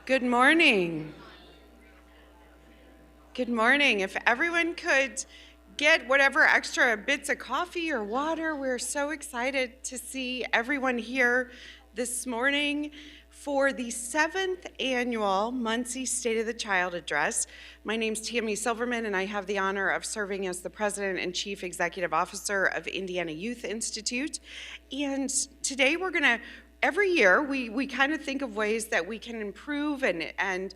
Good morning. Good morning. If everyone could get whatever extra bits of coffee or water, we're so excited to see everyone here this morning for the 7th annual Muncie State of the Child Address. My name's Tammy Silverman, and I have the honor of serving as the President and Chief Executive Officer of Indiana Youth Institute. And today we're going to every year, we kind of think of ways that we can improve and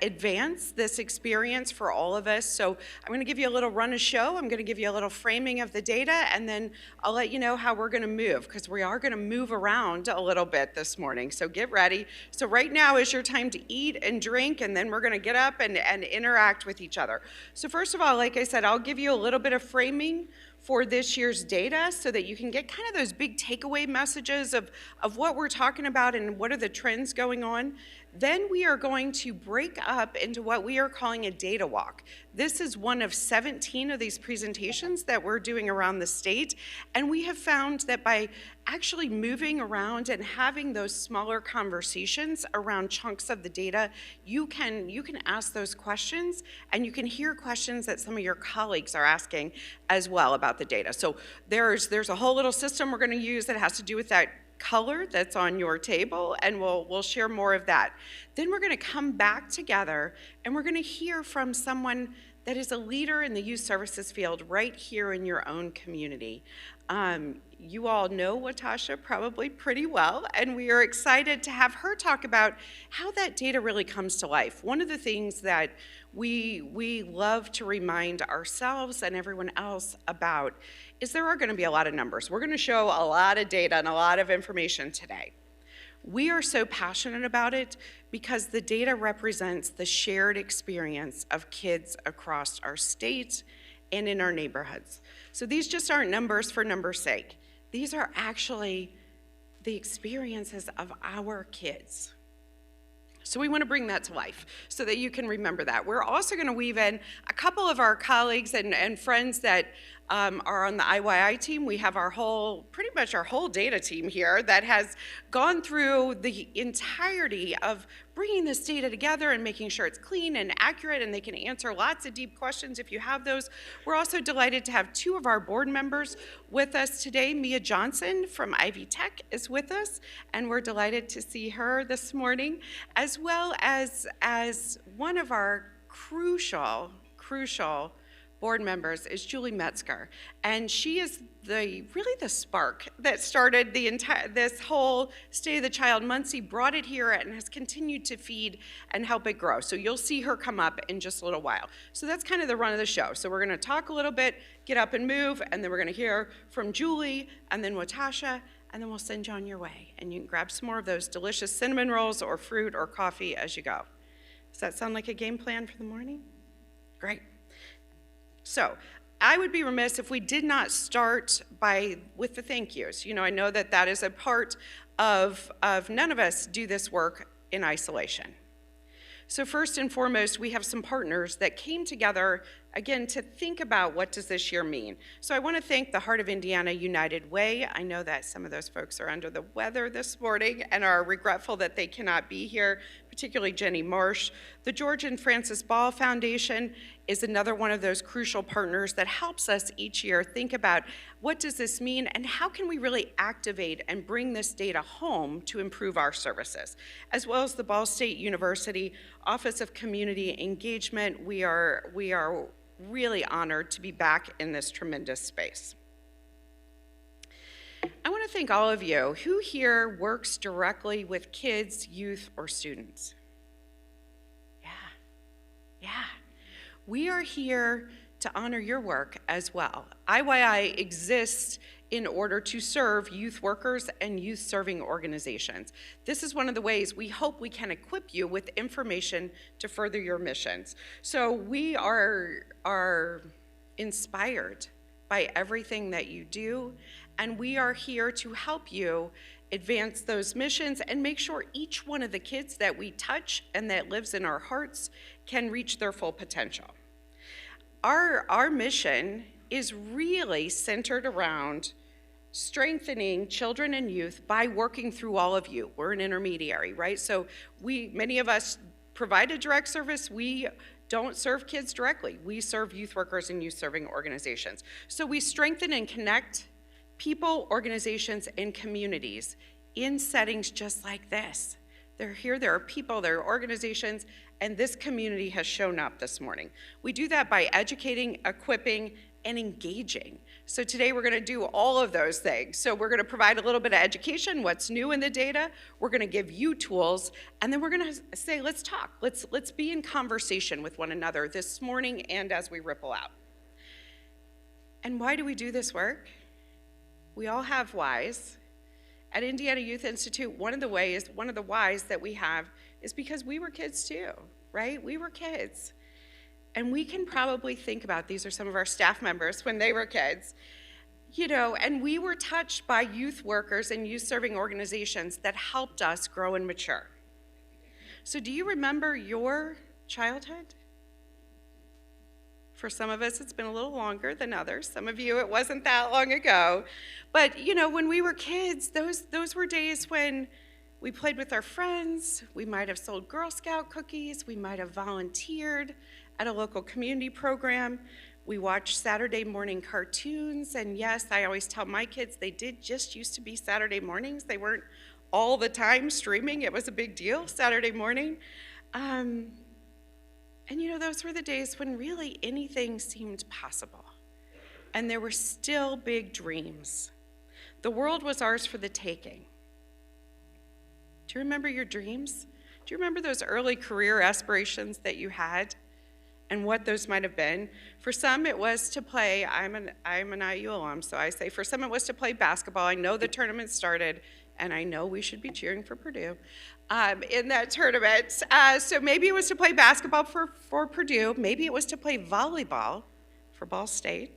advance this experience for all of us. So I'm going to give you a little run of show. I'm going to give you a little framing of the data, and then I'll let you know how we're going to move, because we are going to move around a little bit this morning. So get ready. So right now is your time to eat and drink, and then we're going to get up and interact with each other. So first of all, like I said, I'll give you a little bit of framing for this year's data so that you can get kind of those big takeaway messages of what we're talking about and what are the trends going on. Then we are going to break up into what we are calling a data walk. This is one of 17 of these presentations that we're doing around the state, and we have found that by actually moving around and having those smaller conversations around chunks of the data, you can ask those questions, and you can hear questions that some of your colleagues are asking as well about the data. So there's a whole little system we're going to use that has to do with that color that's on your table, and we'll share more of that. Then we're going to come back together, and we're going to hear from someone that is a leader in the youth services field right here in your own community. You all know Watasha probably pretty well, and we are excited to have her talk about how that data really comes to life. One of the things that we love to remind ourselves and everyone else about is there are going to be a lot of numbers. We're going to show a lot of data and a lot of information today. We are so passionate about it because the data represents the shared experience of kids across our state and in our neighborhoods. So these just aren't numbers for numbers' sake. These are actually the experiences of our kids. So we want to bring that to life so that you can remember that. We're also going to weave in a couple of our colleagues and friends that are on the IYI team. We have pretty much our whole data team here that has gone through the entirety of bringing this data together and making sure it's clean and accurate, and they can answer lots of deep questions if you have those. We're also delighted to have two of our board members with us today. Mia Johnson from Ivy Tech is with us, and we're delighted to see her this morning, as well as one of our crucial board members is Julie Metzger, and she is really the spark that started this whole State of the Child. Muncie brought it here and has continued to feed and help it grow. So you'll see her come up in just a little while. So that's kind of the run of the show. So we're going to talk a little bit, get up and move, and then we're going to hear from Julie and then Watasha, and then we'll send you on your way. And you can grab some more of those delicious cinnamon rolls or fruit or coffee as you go. Does that sound like a game plan for the morning? Great. So I would be remiss if we did not start with the thank yous. You know, I know that is a part of none of us do this work in isolation. So first and foremost, we have some partners that came together, again, to think about what does this year mean. So I want to thank the Heart of Indiana United Way. I know that some of those folks are under the weather this morning and are regretful that they cannot be here, particularly Jenny Marsh. The George and Frances Ball Foundation is another one of those crucial partners that helps us each year think about what does this mean and how can we really activate and bring this data home to improve our services, as well as the Ball State University Office of Community Engagement. We are really honored to be back in this tremendous space. I want to thank all of you. Who here works directly with kids, youth, or students? Yeah. We are here to honor your work as well. IYI exists in order to serve youth workers and youth serving organizations. This is one of the ways we hope we can equip you with information to further your missions. So we are inspired by everything that you do, and we are here to help you advance those missions and make sure each one of the kids that we touch and that lives in our hearts can reach their full potential. Our mission is really centered around strengthening children and youth by working through all of you. We're an intermediary, right? So many of us provide a direct service. We don't serve kids directly. We serve youth workers and youth-serving organizations. So we strengthen and connect people, organizations, and communities in settings just like this. They're here, there are people, there are organizations, and this community has shown up this morning. We do that by educating, equipping, and engaging. So today we're gonna do all of those things. So we're gonna provide a little bit of education, what's new in the data, we're gonna give you tools, and then we're gonna say, let's talk, let's be in conversation with one another this morning and as we ripple out. And why do we do this work? We all have whys. At Indiana Youth Institute, one of the whys that we have is because we were kids too, right? We were kids. And we can probably think about, these are some of our staff members when they were kids, and we were touched by youth workers and youth-serving organizations that helped us grow and mature. So do you remember your childhood? For some of us, it's been a little longer than others. Some of you, it wasn't that long ago. But, when we were kids, those were days when we played with our friends. We might have sold Girl Scout cookies. We might have volunteered at a local community program. We watched Saturday morning cartoons. And yes, I always tell my kids, they did just used to be Saturday mornings. They weren't all the time streaming. It was a big deal, Saturday morning. And those were the days when really anything seemed possible. And there were still big dreams. The world was ours for the taking. Do you remember your dreams? Do you remember those early career aspirations that you had and what those might have been? For some, it was to play, I'm an IU alum, so I say, for some it was to play basketball. I know the tournament started, and I know we should be cheering for Purdue in that tournament. So maybe it was to play basketball for Purdue. Maybe it was to play volleyball for Ball State,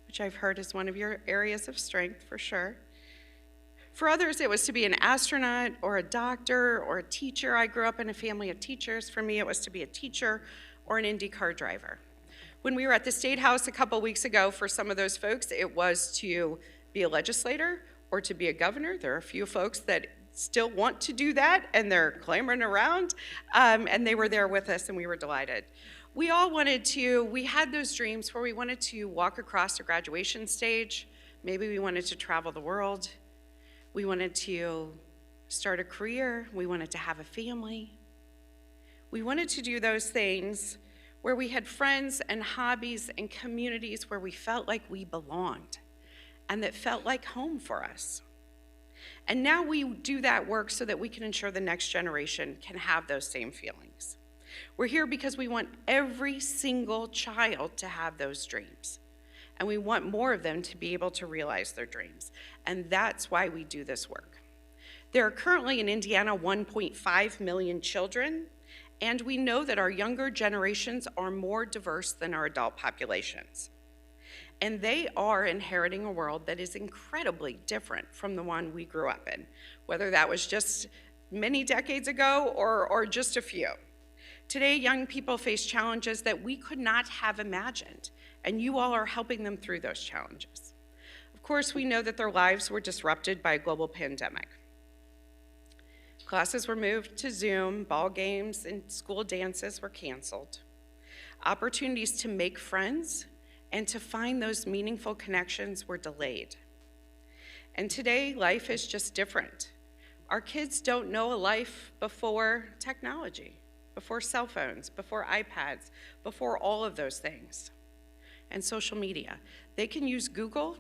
which I've heard is one of your areas of strength for sure. For others, it was to be an astronaut or a doctor or a teacher. I grew up in a family of teachers. For me, it was to be a teacher or an Indy car driver. When we were at the State House a couple weeks ago, for some of those folks, it was to be a legislator or to be a governor. There are a few folks that still want to do that, and they're clamoring around, and they were there with us, and we were delighted. We had those dreams where we wanted to walk across a graduation stage. Maybe we wanted to travel the world. We wanted to start a career. We wanted to have a family. We wanted to do those things where we had friends and hobbies and communities where we felt like we belonged and that felt like home for us. And now we do that work so that we can ensure the next generation can have those same feelings. We're here because we want every single child to have those dreams. And we want more of them to be able to realize their dreams. And that's why we do this work. There are currently in Indiana 1.5 million children, and we know that our younger generations are more diverse than our adult populations. And they are inheriting a world that is incredibly different from the one we grew up in, whether that was just many decades ago or just a few. Today, young people face challenges that we could not have imagined, and you all are helping them through those challenges. Of course, we know that their lives were disrupted by a global pandemic. Classes were moved to Zoom, ball games and school dances were canceled. Opportunities to make friends and to find those meaningful connections were delayed. And today, life is just different. Our kids don't know a life before technology, before cell phones, before iPads, before all of those things. And social media. They can use Google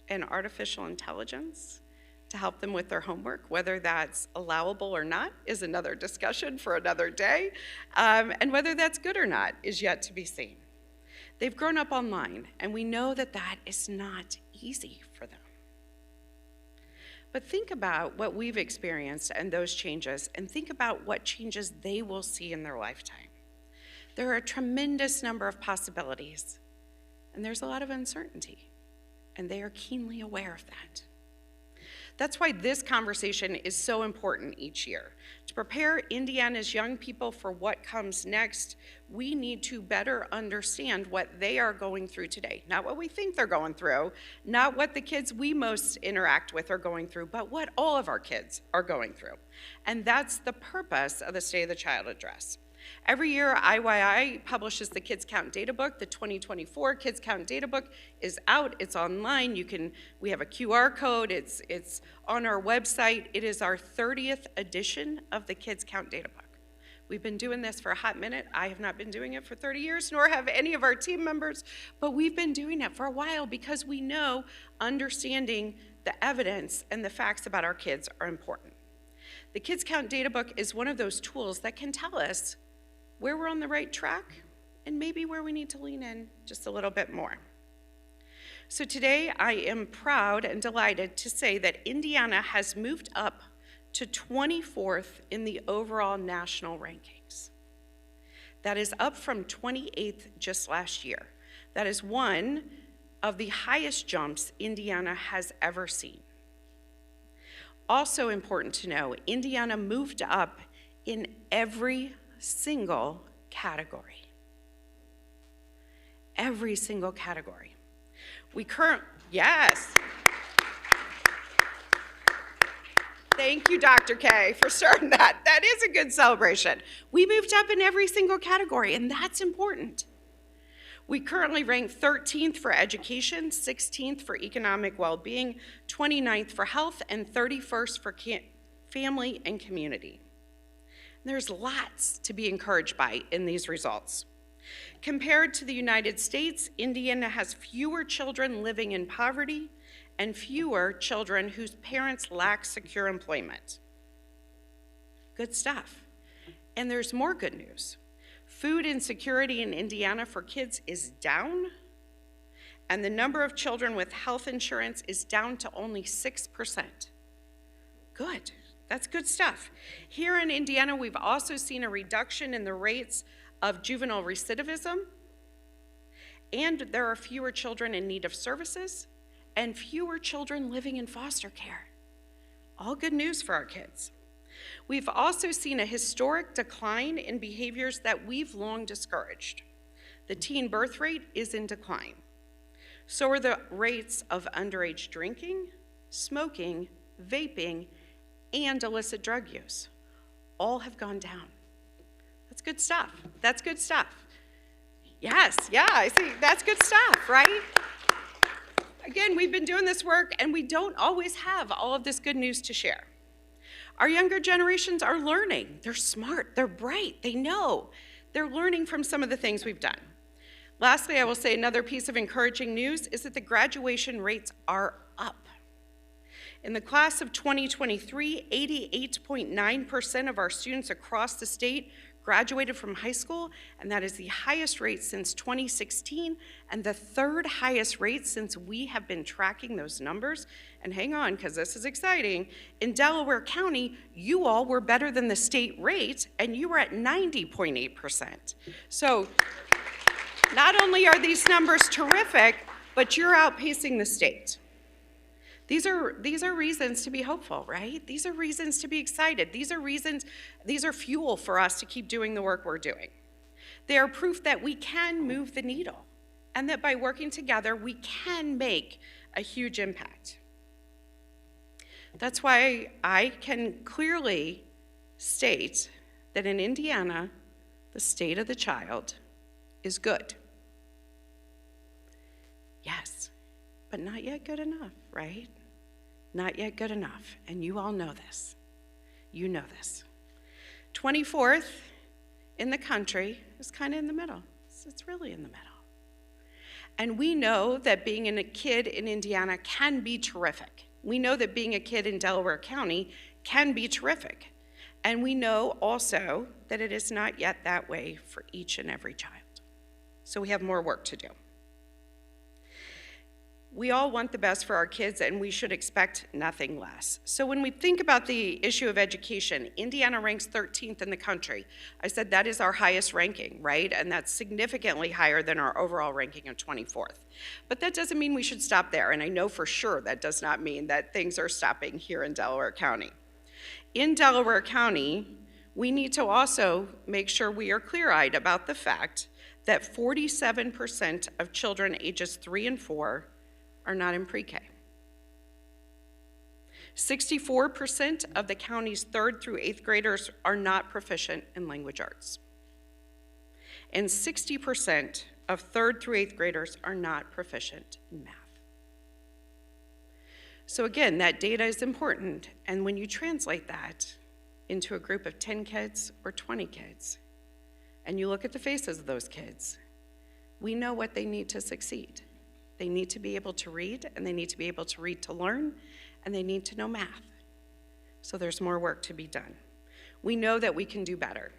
and artificial intelligence to help them with their homework. Whether that's allowable or not is another discussion for another day. And whether that's good or not is yet to be seen. They've grown up online, and we know that that is not easy for them. But think about what we've experienced and those changes, and think about what changes they will see in their lifetime. There are a tremendous number of possibilities, and there's a lot of uncertainty, and they are keenly aware of that. That's why this conversation is so important each year. To prepare Indiana's young people for what comes next, we need to better understand what they are going through today. Not what we think they're going through, not what the kids we most interact with are going through, but what all of our kids are going through. And that's the purpose of the State of the Child Address. Every year, IYI publishes the Kids Count Data Book. The 2024 Kids Count Data Book is out. It's online. We have a QR code. It's on our website. It is our 30th edition of the Kids Count Data Book. We've been doing this for a hot minute. I have not been doing it for 30 years, nor have any of our team members, but we've been doing it for a while because we know understanding the evidence and the facts about our kids are important. The Kids Count Data Book is one of those tools that can tell us where we're on the right track and maybe where we need to lean in just a little bit more. So today I am proud and delighted to say that Indiana has moved up to 24th in the overall national rankings. That is up from 28th just last year. That is one of the highest jumps Indiana has ever seen. Also important to know, Indiana moved up in every single category. Every single category. Yes. Thank you, Dr. K, for starting that. That is a good celebration. We moved up in every single category, and that's important. We currently rank 13th for education, 16th for economic well-being, 29th for health, and 31st for family and community. There's lots to be encouraged by in these results. Compared to the United States, Indiana has fewer children living in poverty and fewer children whose parents lack secure employment. Good stuff. And there's more good news. Food insecurity in Indiana for kids is down, and the number of children with health insurance is down to only 6%. Good. That's good stuff. Here in Indiana, we've also seen a reduction in the rates of juvenile recidivism, and there are fewer children in need of services and fewer children living in foster care. All good news for our kids. We've also seen a historic decline in behaviors that we've long discouraged. The teen birth rate is in decline. So are the rates of underage drinking, smoking, vaping, and illicit drug use. All have gone down. That's good stuff. That's good stuff. Yes, yeah, I see. That's good stuff, right? Again, we've been doing this work, and we don't always have all of this good news to share. Our younger generations are learning. They're smart. They're bright. They know. They're learning from some of the things we've done. Lastly, I will say another piece of encouraging news is that the graduation rates are up. In the class of 2023, 88.9% of our students across the state graduated from high school, and that is the highest rate since 2016 and the third highest rate since we have been tracking those numbers. And hang on, because this is exciting. In Delaware County, you all were better than the state rate, and you were at 90.8%. So not only are these numbers terrific, but you're outpacing the state. These are reasons to be hopeful, right? These are reasons to be excited. These are fuel for us to keep doing the work we're doing. They are proof that we can move the needle and that by working together, we can make a huge impact. That's why I can clearly state that in Indiana, the state of the child is good. Yes, but not yet good enough, right? Not yet good enough, and you all know this. You know this. 24th in the country is kind of in the middle. It's really in the middle. And we know that being a kid in Indiana can be terrific. We know that being a kid in Delaware County can be terrific. And we know also that it is not yet that way for each and every child. So we have more work to do. We all want the best for our kids, and we should expect nothing less. So when we think about the issue of education, Indiana ranks 13th in the country. I said that is our highest ranking, right? And that's significantly higher than our overall ranking of 24th. But that doesn't mean we should stop there, and I know for sure that does not mean that things are stopping here in Delaware County. In Delaware County, we need to also make sure we are clear-eyed about the fact that 47% of children ages 3 and 4 are not in pre-K. 64% of the county's 3rd through 8th graders are not proficient in language arts. And 60% of 3rd through 8th graders are not proficient in math. So again, that data is important, and when you translate that into a group of 10 kids or 20 kids, and you look at the faces of those kids, we know what they need to succeed. They need to be able to read, and they need to be able to read to learn, and they need to know math. So there's more work to be done. We know that we can do better.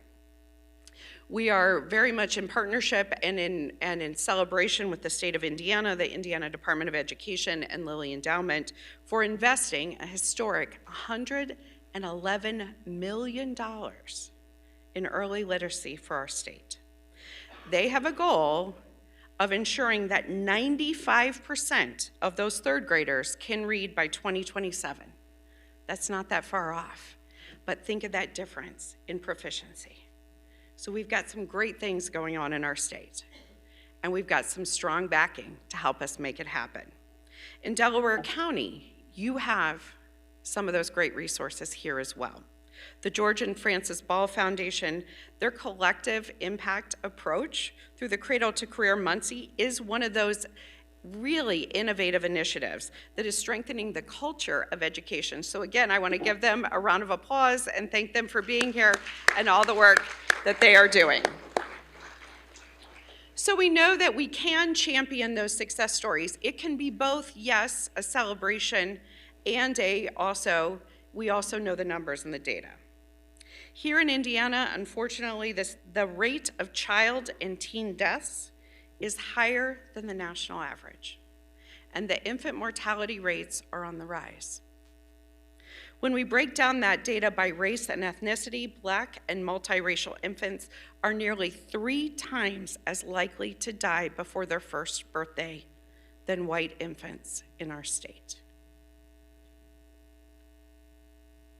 We are very much in partnership and in celebration with the state of Indiana, the Indiana Department of Education, and Lilly Endowment for investing a historic $111 million in early literacy for our state. They have a goal of ensuring that 95% of those 3rd graders can read by 2027. That's not that far off, but think of that difference in proficiency. So we've got some great things going on in our state, and we've got some strong backing to help us make it happen. In Delaware County, you have some of those great resources here as well. The George and Frances Ball Foundation, their collective impact approach through the Cradle to Career Muncie is one of those really innovative initiatives that is strengthening the culture of education. So again, I want to give them a round of applause and thank them for being here and all the work that they are doing. So we know that we can champion those success stories. It can be both, yes, a celebration and we also know the numbers and the data. Here in Indiana, unfortunately, the rate of child and teen deaths is higher than the national average, and the infant mortality rates are on the rise. When we break down that data by race and ethnicity, Black and multiracial infants are nearly 3 times as likely to die before their first birthday than white infants in our state.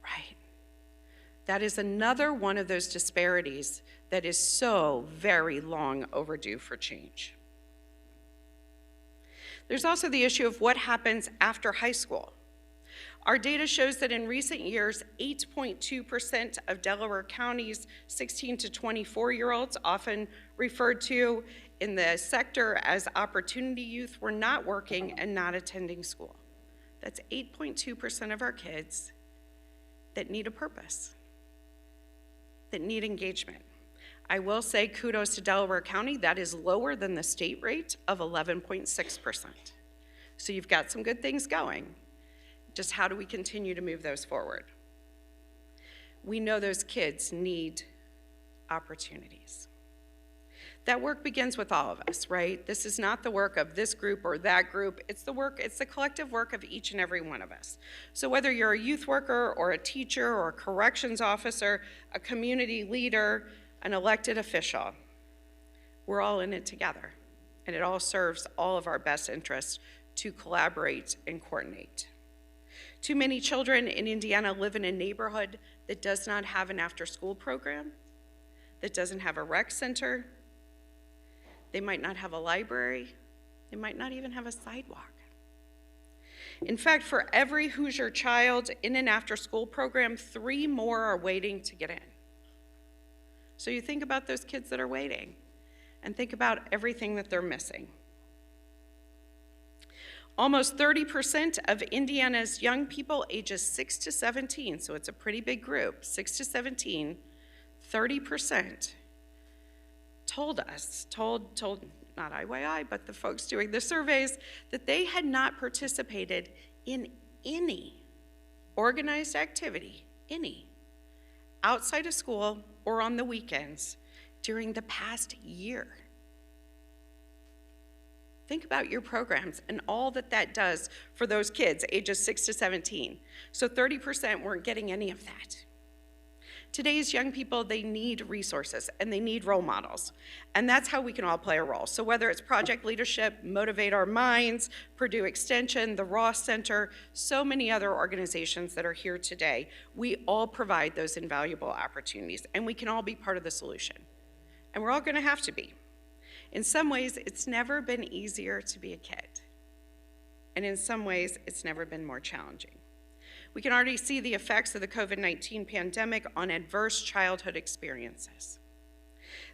Right. That is another one of those disparities that is so very long overdue for change. There's also the issue of what happens after high school. Our data shows that in recent years, 8.2% of Delaware County's 16 to 24-year-olds, often referred to in the sector as opportunity youth, were not working and not attending school. That's 8.2% of our kids that need a purpose, that need engagement. I will say kudos to Delaware County. That is lower than the state rate of 11.6%. So you've got some good things going. Just how do we continue to move those forward? We know those kids need opportunities. That work begins with all of us, right? This is not the work of this group or that group. It's the collective work of each and every one of us. So whether you're a youth worker or a teacher or a corrections officer, a community leader, an elected official, we're all in it together. And it all serves all of our best interests to collaborate and coordinate. Too many children in Indiana live in a neighborhood that does not have an after-school program, that doesn't have a rec center. They might not have a library. They might not even have a sidewalk. In fact, for every Hoosier child in an after-school program, 3 more are waiting to get in. So you think about those kids that are waiting and think about everything that they're missing. Almost 30% of Indiana's young people ages 6 to 17, so it's a pretty big group, 6 to 17, 30% told not IYI, but the folks doing the surveys, that they had not participated in any organized activity, outside of school or on the weekends during the past year. Think about your programs and all that that does for those kids ages 6 to 17. So 30% weren't getting any of that. Today's young people, they need resources and they need role models. And that's how we can all play a role. So whether it's Project Leadership, Motivate Our Minds, Purdue Extension, the Ross Center, so many other organizations that are here today, we all provide those invaluable opportunities and we can all be part of the solution. And we're all gonna have to be. In some ways, it's never been easier to be a kid. And in some ways, it's never been more challenging. We can already see the effects of the COVID-19 pandemic on adverse childhood experiences.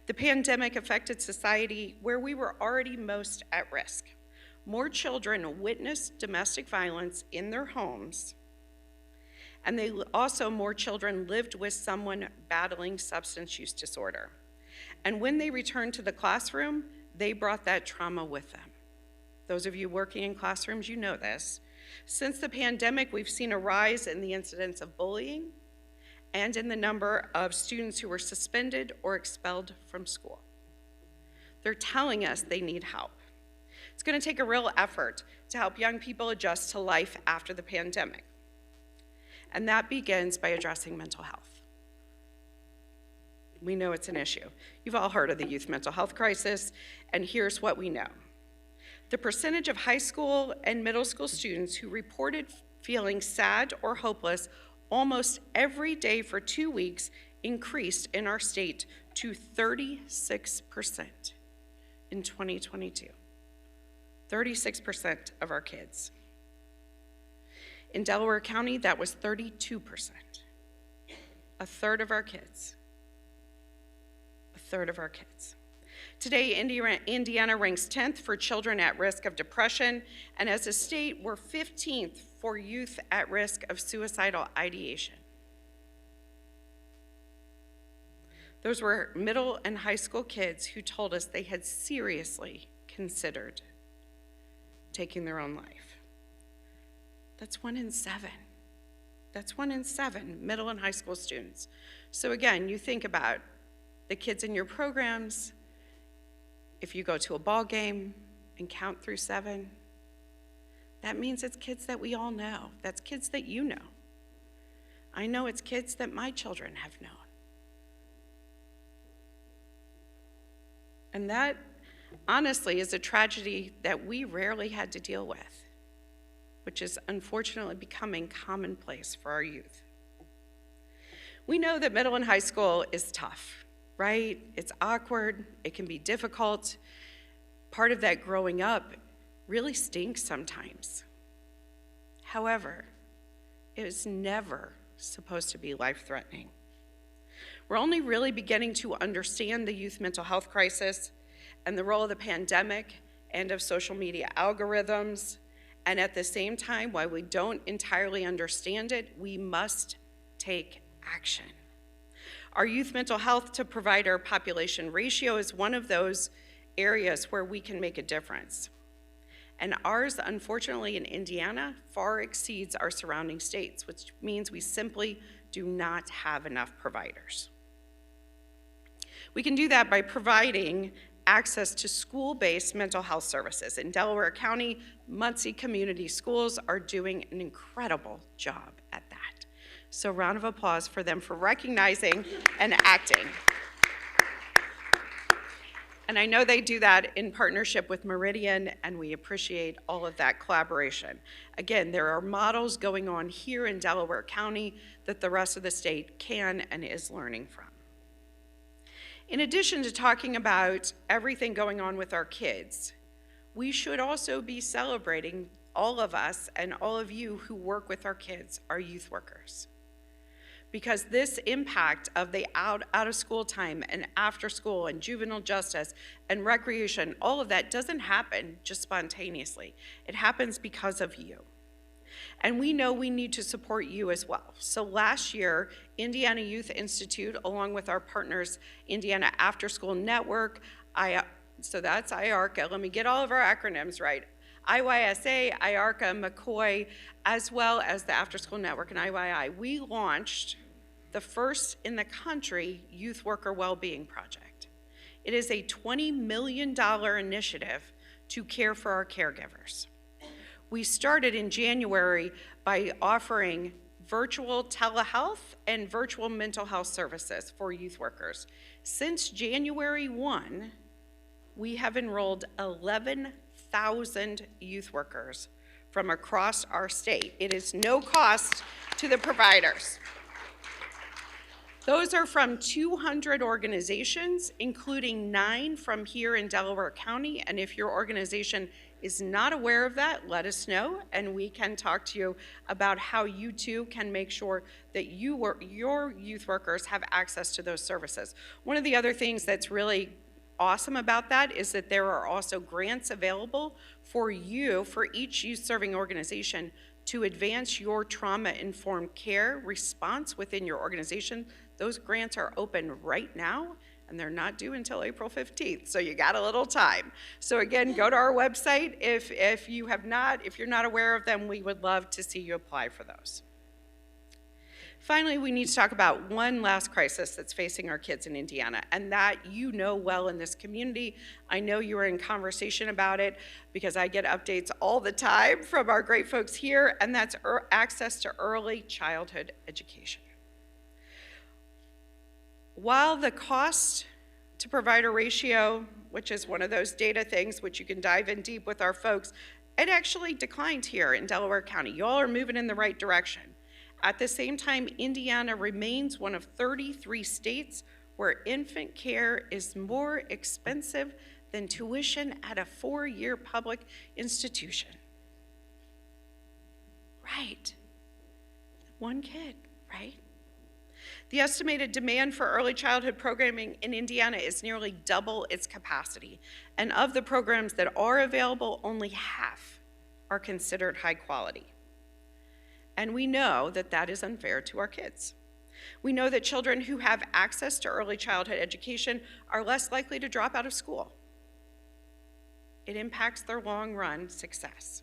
The pandemic affected society where we were already most at risk. More children witnessed domestic violence in their homes, and more children lived with someone battling substance use disorder. And when they returned to the classroom, they brought that trauma with them. Those of you working in classrooms, you know this. Since the pandemic, we've seen a rise in the incidence of bullying and in the number of students who were suspended or expelled from school. They're telling us they need help. It's going to take a real effort to help young people adjust to life after the pandemic. And that begins by addressing mental health. We know it's an issue. You've all heard of the youth mental health crisis, and here's what we know. The percentage of high school and middle school students who reported feeling sad or hopeless almost every day for 2 weeks increased in our state to 36% in 2022. 36% of our kids. In Delaware County, that was 32%. A third of our kids. A third of our kids. Today, Indiana ranks 10th for children at risk of depression, and as a state, we're 15th for youth at risk of suicidal ideation. Those were middle and high school kids who told us they had seriously considered taking their own life. That's 1 in 7. That's 1 in 7 middle and high school students. So again, you think about the kids in your programs. If you go to a ball game and count through 7, that means it's kids that we all know. That's kids that you know. I know it's kids that my children have known. And that, honestly, is a tragedy that we rarely had to deal with, which is unfortunately becoming commonplace for our youth. We know that middle and high school is tough. Right? It's awkward, it can be difficult. Part of that growing up really stinks sometimes. However, it is never supposed to be life-threatening. We're only really beginning to understand the youth mental health crisis and the role of the pandemic and of social media algorithms. And at the same time, while we don't entirely understand it, we must take action. Our youth mental health to provider population ratio is one of those areas where we can make a difference. And ours, unfortunately, in Indiana, far exceeds our surrounding states, which means we simply do not have enough providers. We can do that by providing access to school-based mental health services. In Delaware County, Muncie Community Schools are doing an incredible job at that. So round of applause for them for recognizing and acting. And I know they do that in partnership with Meridian, and we appreciate all of that collaboration. Again, there are models going on here in Delaware County that the rest of the state can and is learning from. In addition to talking about everything going on with our kids, we should also be celebrating all of us and all of you who work with our kids, our youth workers. Because this impact of the out of school time and after school and juvenile justice and recreation, all of that doesn't happen just spontaneously. It happens because of you. And we know we need to support you as well. So last year, Indiana Youth Institute, along with our partners, Indiana After School Network, so that's IARCA, let me get all of our acronyms right, IYSA, IARCA, McCoy, as well as the After School Network and IYI, we launched the first in the country Youth Worker Wellbeing Project. It is a $20 million initiative to care for our caregivers. We started in January by offering virtual telehealth and virtual mental health services for youth workers. Since January 1, we have enrolled 11,000 youth workers from across our state. It is no cost to the providers. Those are from 200 organizations, including 9 from here in Delaware County, and if your organization is not aware of that, let us know, and we can talk to you about how you too can make sure that your youth workers have access to those services. One of the other things that's really awesome about that is that there are also grants available for you, for each youth serving organization, to advance your trauma-informed care response within your organization. Those grants are open right now, and they're not due until April 15th, so you got a little time. So again, go to our website. If you're not aware of them, we would love to see you apply for those. Finally, we need to talk about one last crisis that's facing our kids in Indiana, and that you know well in this community. I know you are in conversation about it because I get updates all the time from our great folks here, and that's access to early childhood education. While the cost to provider ratio, which is one of those data things which you can dive in deep with our folks, it actually declined here in Delaware County. You all are moving in the right direction. At the same time, Indiana remains one of 33 states where infant care is more expensive than tuition at a 4-year public institution. Right. One kid, right? The estimated demand for early childhood programming in Indiana is nearly double its capacity. And of the programs that are available, only half are considered high quality. And we know that that is unfair to our kids. We know that children who have access to early childhood education are less likely to drop out of school. It impacts their long-run success.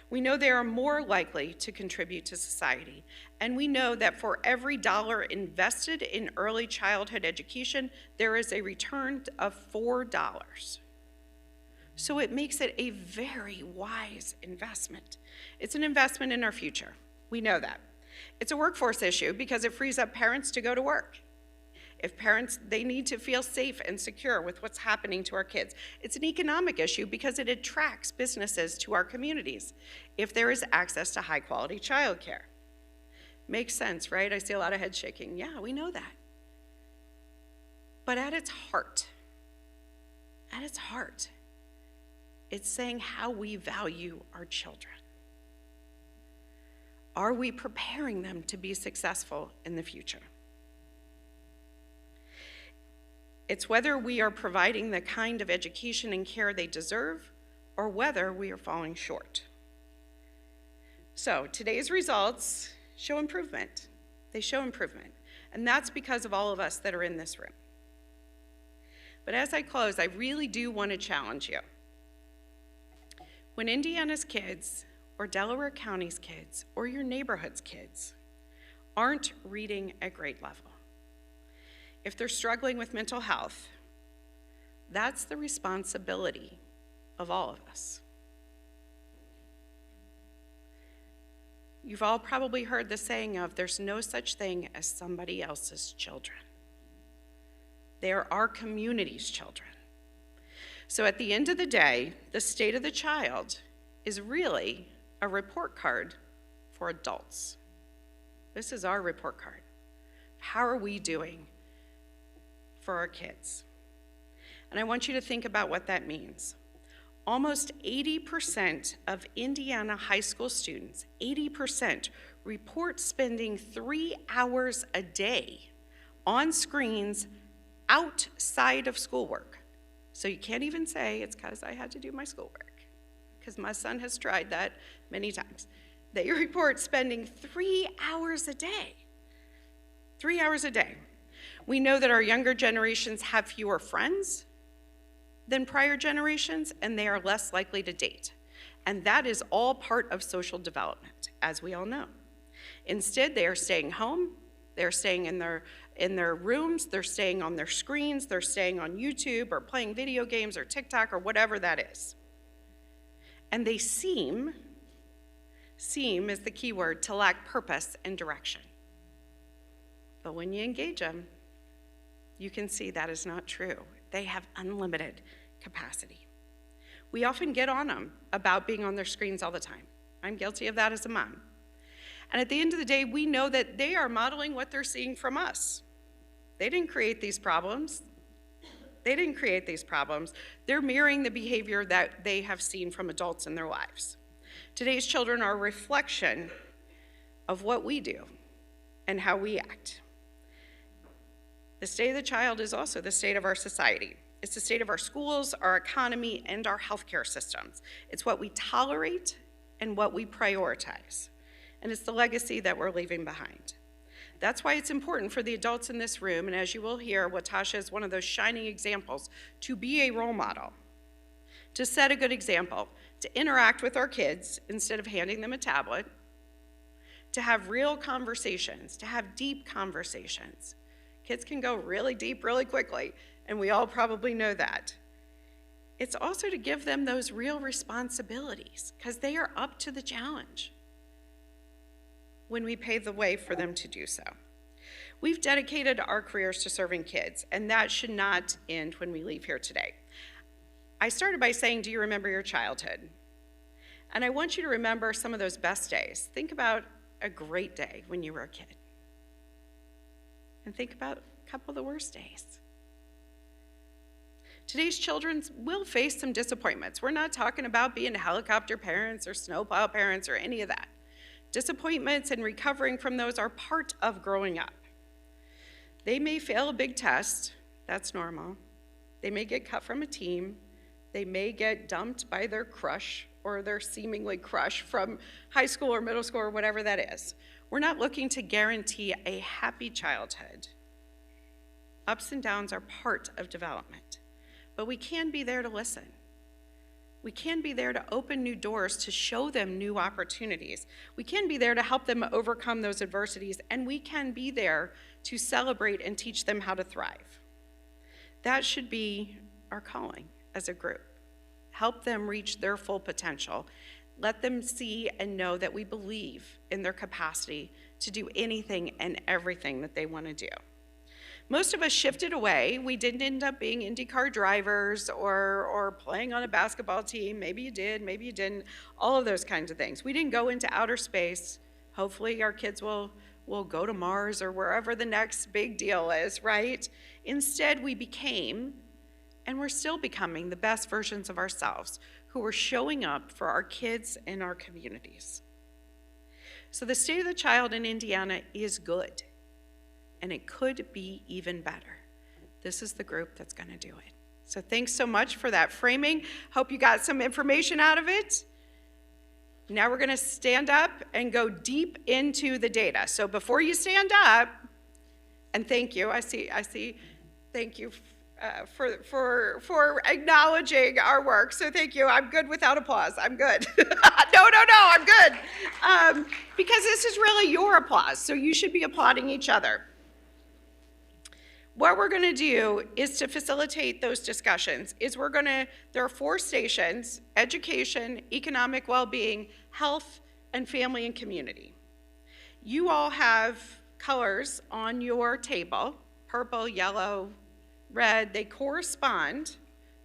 We know they are more likely to contribute to society, and we know that for every dollar invested in early childhood education, there is a return of $4. So it makes it a very wise investment. It's an investment in our future. We know that. It's a workforce issue because it frees up parents to go to work. If parents, they need to feel safe and secure with what's happening to our kids. It's an economic issue because it attracts businesses to our communities if there is access to high quality childcare. Makes sense, right? I see a lot of head shaking. Yeah, we know that. But at its heart, it's saying how we value our children. Are we preparing them to be successful in the future? It's whether we are providing the kind of education and care they deserve or whether we are falling short. So today's results show improvement. They show improvement. And that's because of all of us that are in this room. But as I close, I really do want to challenge you. When Indiana's kids or Delaware County's kids or your neighborhood's kids aren't reading at grade level, if they're struggling with mental health, that's the responsibility of all of us. You've all probably heard the saying of, there's no such thing as somebody else's children. They're our community's children. So at the end of the day, the state of the child is really a report card for adults. This is our report card. How are we doing for our kids? And I want you to think about what that means. Almost 80% of Indiana high school students, 80%, report spending 3 hours a day on screens outside of schoolwork. So you can't even say it's because I had to do my schoolwork, because my son has tried that many times. They report spending 3 hours a day. 3 hours a day. We know that our younger generations have fewer friends than prior generations, and they are less likely to date. And that is all part of social development, as we all know. Instead, they are staying home, they're staying in their rooms, they're staying on their screens, they're staying on YouTube or playing video games or TikTok or whatever that is. And they seem is the key word, to lack purpose and direction. But when you engage them, you can see that is not true. They have unlimited capacity. We often get on them about being on their screens all the time. I'm guilty of that as a mom. And at the end of the day, we know that they are modeling what they're seeing from us. They didn't create these problems. They're mirroring the behavior that they have seen from adults in their lives. Today's children are a reflection of what we do and how we act. The state of the child is also the state of our society. It's the state of our schools, our economy, and our healthcare systems. It's what we tolerate and what we prioritize. And it's the legacy that we're leaving behind. That's why it's important for the adults in this room, and as you will hear, Watasha is one of those shining examples, to be a role model, to set a good example, to interact with our kids instead of handing them a tablet, to have real conversations, to have deep conversations. Kids can go really deep really quickly, and we all probably know that. It's also to give them those real responsibilities, because they are up to the challenge when we pave the way for them to do so. We've dedicated our careers to serving kids, and that should not end when we leave here today. I started by saying, do you remember your childhood? And I want you to remember some of those best days. Think about a great day when you were a kid. And think about a couple of the worst days. Today's children will face some disappointments. We're not talking about being helicopter parents or snowplow parents or any of that. Disappointments and recovering from those are part of growing up. They may fail a big test, that's normal. They may get cut from a team. They may get dumped by their crush or their seemingly crush from high school or middle school or whatever that is. We're not looking to guarantee a happy childhood. Ups and downs are part of development, but we can be there to listen. We can be there to open new doors, to show them new opportunities. We can be there to help them overcome those adversities, and we can be there to celebrate and teach them how to thrive. That should be our calling as a group. Help them reach their full potential. Let them see and know that we believe in their capacity to do anything and everything that they want to do. Most of us shifted away. We didn't end up being IndyCar drivers or playing on a basketball team. Maybe you did, maybe you didn't. All of those kinds of things. We didn't go into outer space. Hopefully our kids will go to Mars or wherever the next big deal is, right? Instead, we became, and we're still becoming, the best versions of ourselves who are showing up for our kids and our communities. So the state of the child in Indiana is good. And it could be even better. This is the group that's going to do it. So thanks so much for that framing. Hope you got some information out of it. Now we're going to stand up and go deep into the data. So before you stand up, and thank you, I see, thank you for acknowledging our work. So thank you. I'm good without applause. I'm good. No, I'm good. Because this is really your applause, so you should be applauding each other. What we're going to do is to facilitate those discussions there are 4 stations: education, economic well-being, health, and family and community. You all have colors on your table, purple, yellow, red. They correspond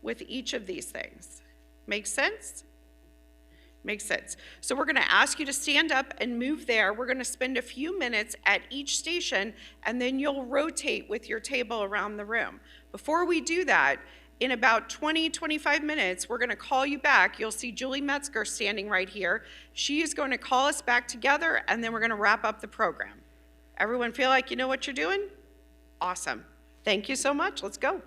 with each of these things. Make sense? Makes sense. So we're going to ask you to stand up and move there. We're going to spend a few minutes at each station, and then you'll rotate with your table around the room. Before we do that, in about 20-25 minutes, we're going to call you back. You'll see Julie Metzger standing right here. She is going to call us back together, and then we're going to wrap up the program. Everyone feel like you know what you're doing? Awesome. Thank you so much. Let's go.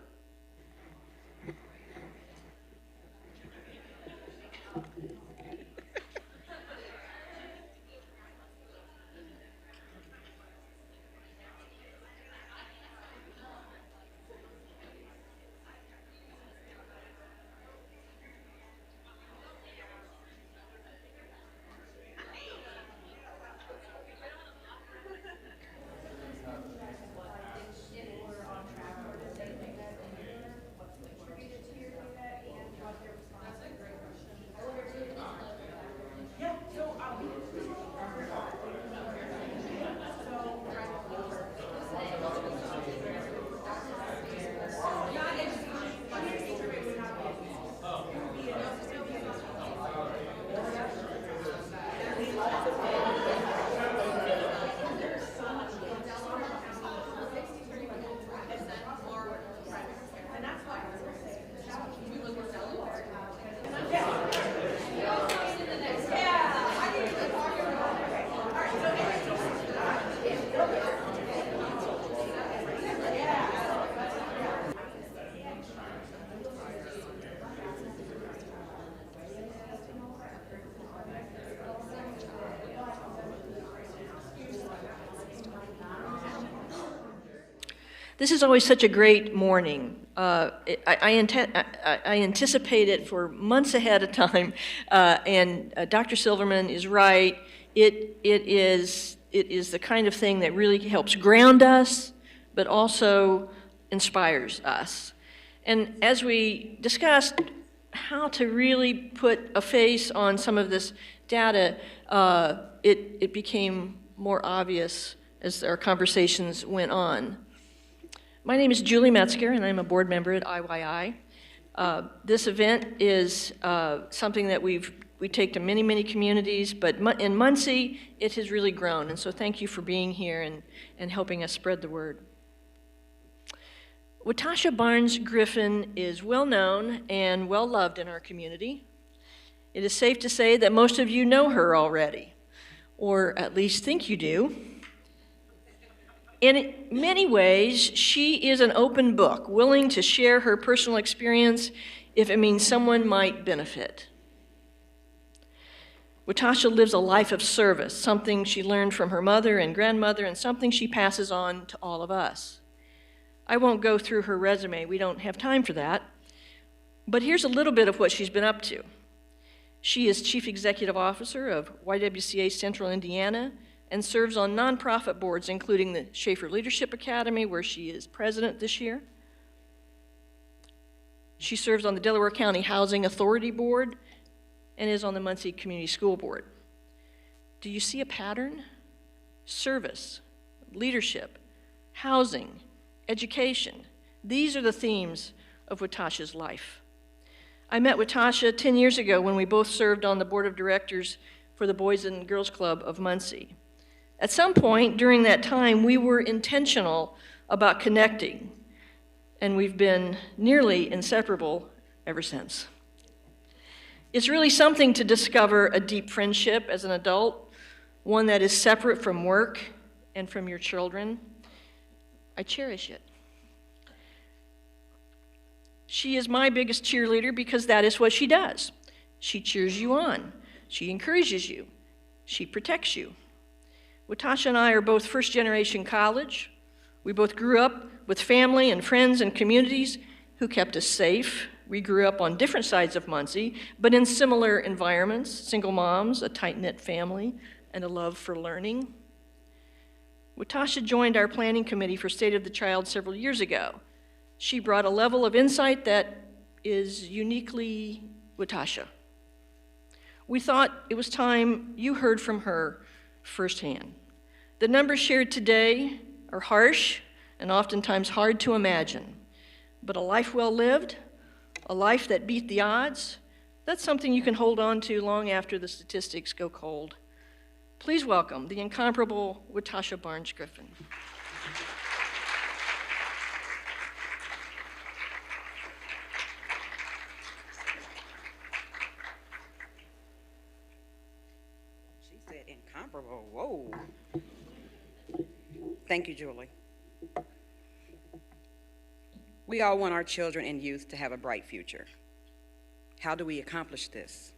This is always such a great morning. I anticipate it for months ahead of time, and Dr. Silverman is right. It is the kind of thing that really helps ground us, but also inspires us. And as we discussed how to really put a face on some of this data, it became more obvious as our conversations went on. My name is Julie Metzger, and I'm a board member at IYI. This event is something that we take to many, many communities, but in Muncie, it has really grown, and so thank you for being here and helping us spread the word. Watasha Barnes Griffin is well known and well loved in our community. It is safe to say that most of you know her already, or at least think you do. In many ways, she is an open book, willing to share her personal experience if it means someone might benefit. Watasha lives a life of service, something she learned from her mother and grandmother, and something she passes on to all of us. I won't go through her resume, we don't have time for that, but here's a little bit of what she's been up to. She is Chief Executive Officer of YWCA Central Indiana, and serves on nonprofit boards, including the Schaefer Leadership Academy, where she is president this year. She serves on the Delaware County Housing Authority Board and is on the Muncie Community School Board. Do you see a pattern? Service, leadership, housing, education. These are the themes of Watasha's life. I met Watasha 10 years ago when we both served on the board of directors for the Boys and Girls Club of Muncie. At some point during that time, we were intentional about connecting, and we've been nearly inseparable ever since. It's really something to discover a deep friendship as an adult, one that is separate from work and from your children. I cherish it. She is my biggest cheerleader because that is what she does. She cheers you on. She encourages you. She protects you. Watasha and I are both first-generation college. We both grew up with family and friends and communities who kept us safe. We grew up on different sides of Muncie, but in similar environments, single moms, a tight-knit family, and a love for learning. Watasha joined our planning committee for State of the Child several years ago. She brought a level of insight that is uniquely Watasha. We thought it was time you heard from her firsthand. The numbers shared today are harsh and oftentimes hard to imagine, but a life well lived, a life that beat the odds, that's something you can hold on to long after the statistics go cold. Please welcome the incomparable Watasha Barnes Griffin. She said incomparable, whoa. Thank you, Julie. We all want our children and youth to have a bright future. How do we accomplish this?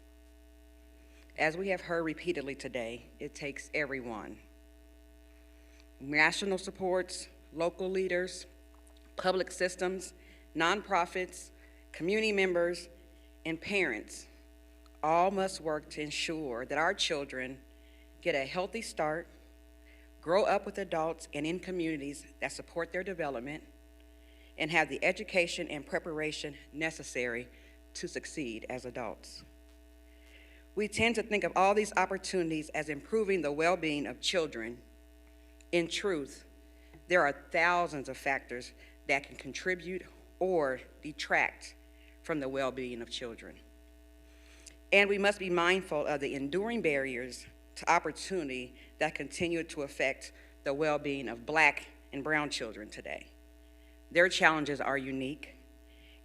As we have heard repeatedly today, it takes everyone. National supports, local leaders, public systems, nonprofits, community members, and parents all must work to ensure that our children get a healthy start, grow up with adults and in communities that support their development, and have the education and preparation necessary to succeed as adults. We tend to think of all these opportunities as improving the well-being of children. In truth, there are thousands of factors that can contribute or detract from the well-being of children. And we must be mindful of the enduring barriers to opportunity that continue to affect the well-being of Black and brown children today. Their challenges are unique,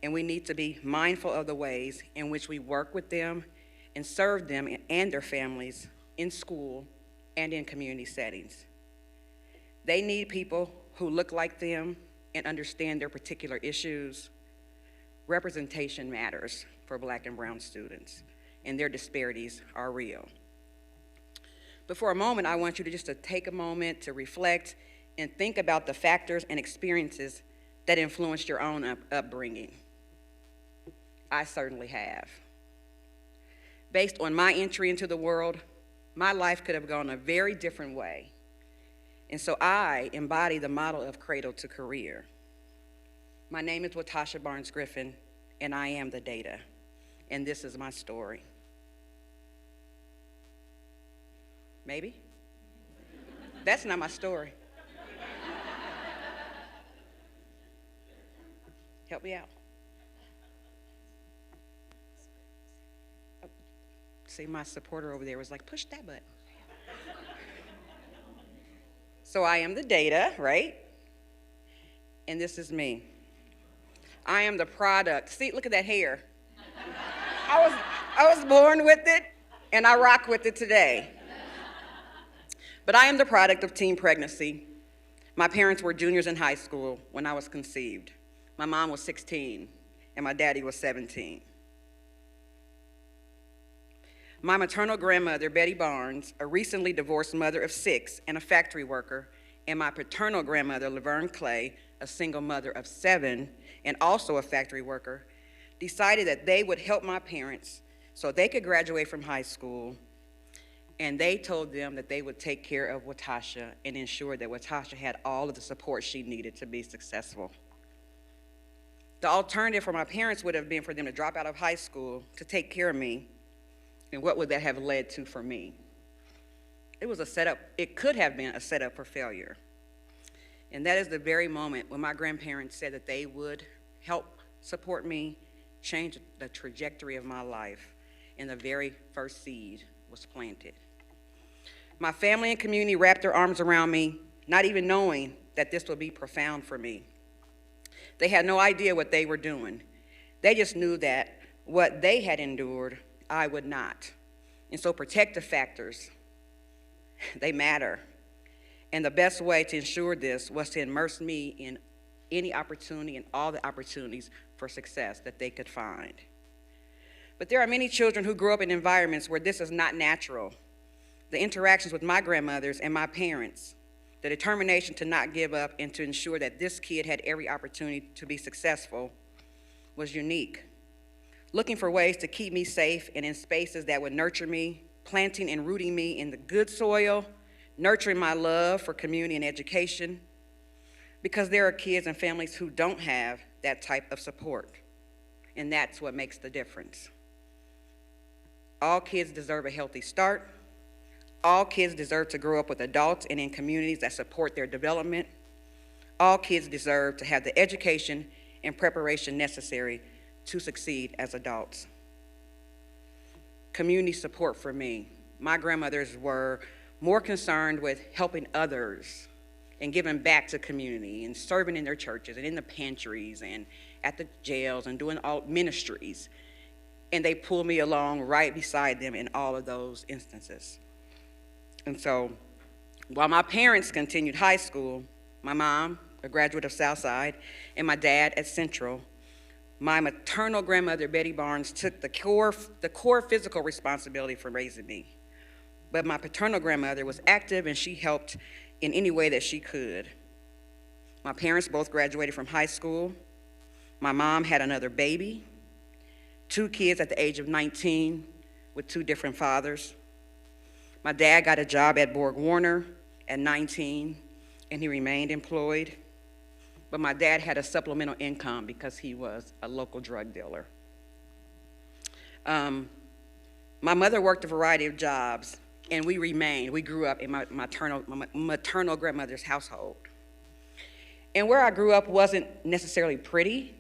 and we need to be mindful of the ways in which we work with them and serve them and their families in school and in community settings. They need people who look like them and understand their particular issues. Representation matters for Black and brown students, and their disparities are real. But for a moment, I want you to take a moment to reflect and think about the factors and experiences that influenced your own upbringing. I certainly have. Based on my entry into the world, my life could have gone a very different way. And so I embody the model of cradle to career. My name is Watasha Barnes Griffin, and I am the data. And this is my story. Maybe? That's not my story. Help me out. Oh, see, my supporter over there was like, push that button. So I am the data, right? And this is me. I am the product. See, look at that hair. I was born with it, and I rock with it today. But I am the product of teen pregnancy. My parents were juniors in high school when I was conceived. My mom was 16, and my daddy was 17. My maternal grandmother, Betty Barnes, a recently divorced mother of 6 and a factory worker, and my paternal grandmother, Laverne Clay, a single mother of 7 and also a factory worker, decided that they would help my parents so they could graduate from high school, and they told them that they would take care of Watasha and ensure that Watasha had all of the support she needed to be successful. The alternative for my parents would have been for them to drop out of high school to take care of me, and what would that have led to for me? It was a setup, it could have been a setup for failure. And that is the very moment when my grandparents said that they would help support me, change the trajectory of my life, and the very first seed was planted. My family and community wrapped their arms around me, not even knowing that this would be profound for me. They had no idea what they were doing. They just knew that what they had endured, I would not. And so protective factors, they matter. And the best way to ensure this was to immerse me in any opportunity and all the opportunities for success that they could find. But there are many children who grew up in environments where this is not natural. The interactions with my grandmothers and my parents, the determination to not give up and to ensure that this kid had every opportunity to be successful was unique. Looking for ways to keep me safe and in spaces that would nurture me, planting and rooting me in the good soil, nurturing my love for community and education, because there are kids and families who don't have that type of support, and that's what makes the difference. All kids deserve a healthy start. All kids deserve to grow up with adults and in communities that support their development. All kids deserve to have the education and preparation necessary to succeed as adults. Community support for me. My grandmothers were more concerned with helping others and giving back to community and serving in their churches and in the pantries and at the jails and doing all ministries. And they pulled me along right beside them in all of those instances. And so while my parents continued high school, my mom, a graduate of Southside, and my dad at Central, my maternal grandmother, Betty Barnes, took the core physical responsibility for raising me. But my paternal grandmother was active, and she helped in any way that she could. My parents both graduated from high school. My mom had another baby, 2 kids at the age of 19 with 2 different fathers. My dad got a job at Borg Warner at 19, and he remained employed. But my dad had a supplemental income because he was a local drug dealer. My mother worked a variety of jobs, and we grew up in my maternal grandmother's household. And where I grew up wasn't necessarily pretty.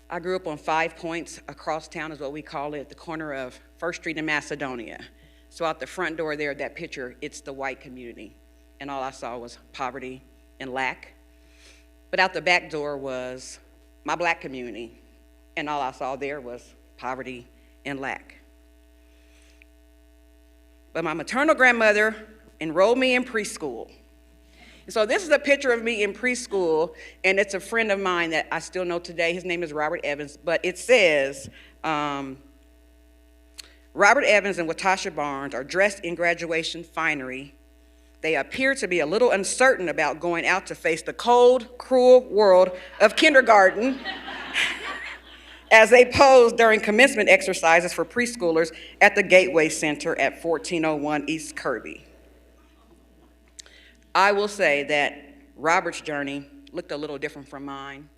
I grew up on 5 Points across town is what we call it, the corner of 1st Street and Macedonia. So out the front door there, that picture, it's the white community. And all I saw was poverty and lack. But out the back door was my black community. And all I saw there was poverty and lack. But my maternal grandmother enrolled me in preschool. And so this is a picture of me in preschool, and it's a friend of mine that I still know today. His name is Robert Evans, but it says, Robert Evans and Watasha Barnes are dressed in graduation finery. They appear to be a little uncertain about going out to face the cold, cruel world of kindergarten as they pose during commencement exercises for preschoolers at the Gateway Center at 1401 East Kirby. I will say that Robert's journey looked a little different from mine.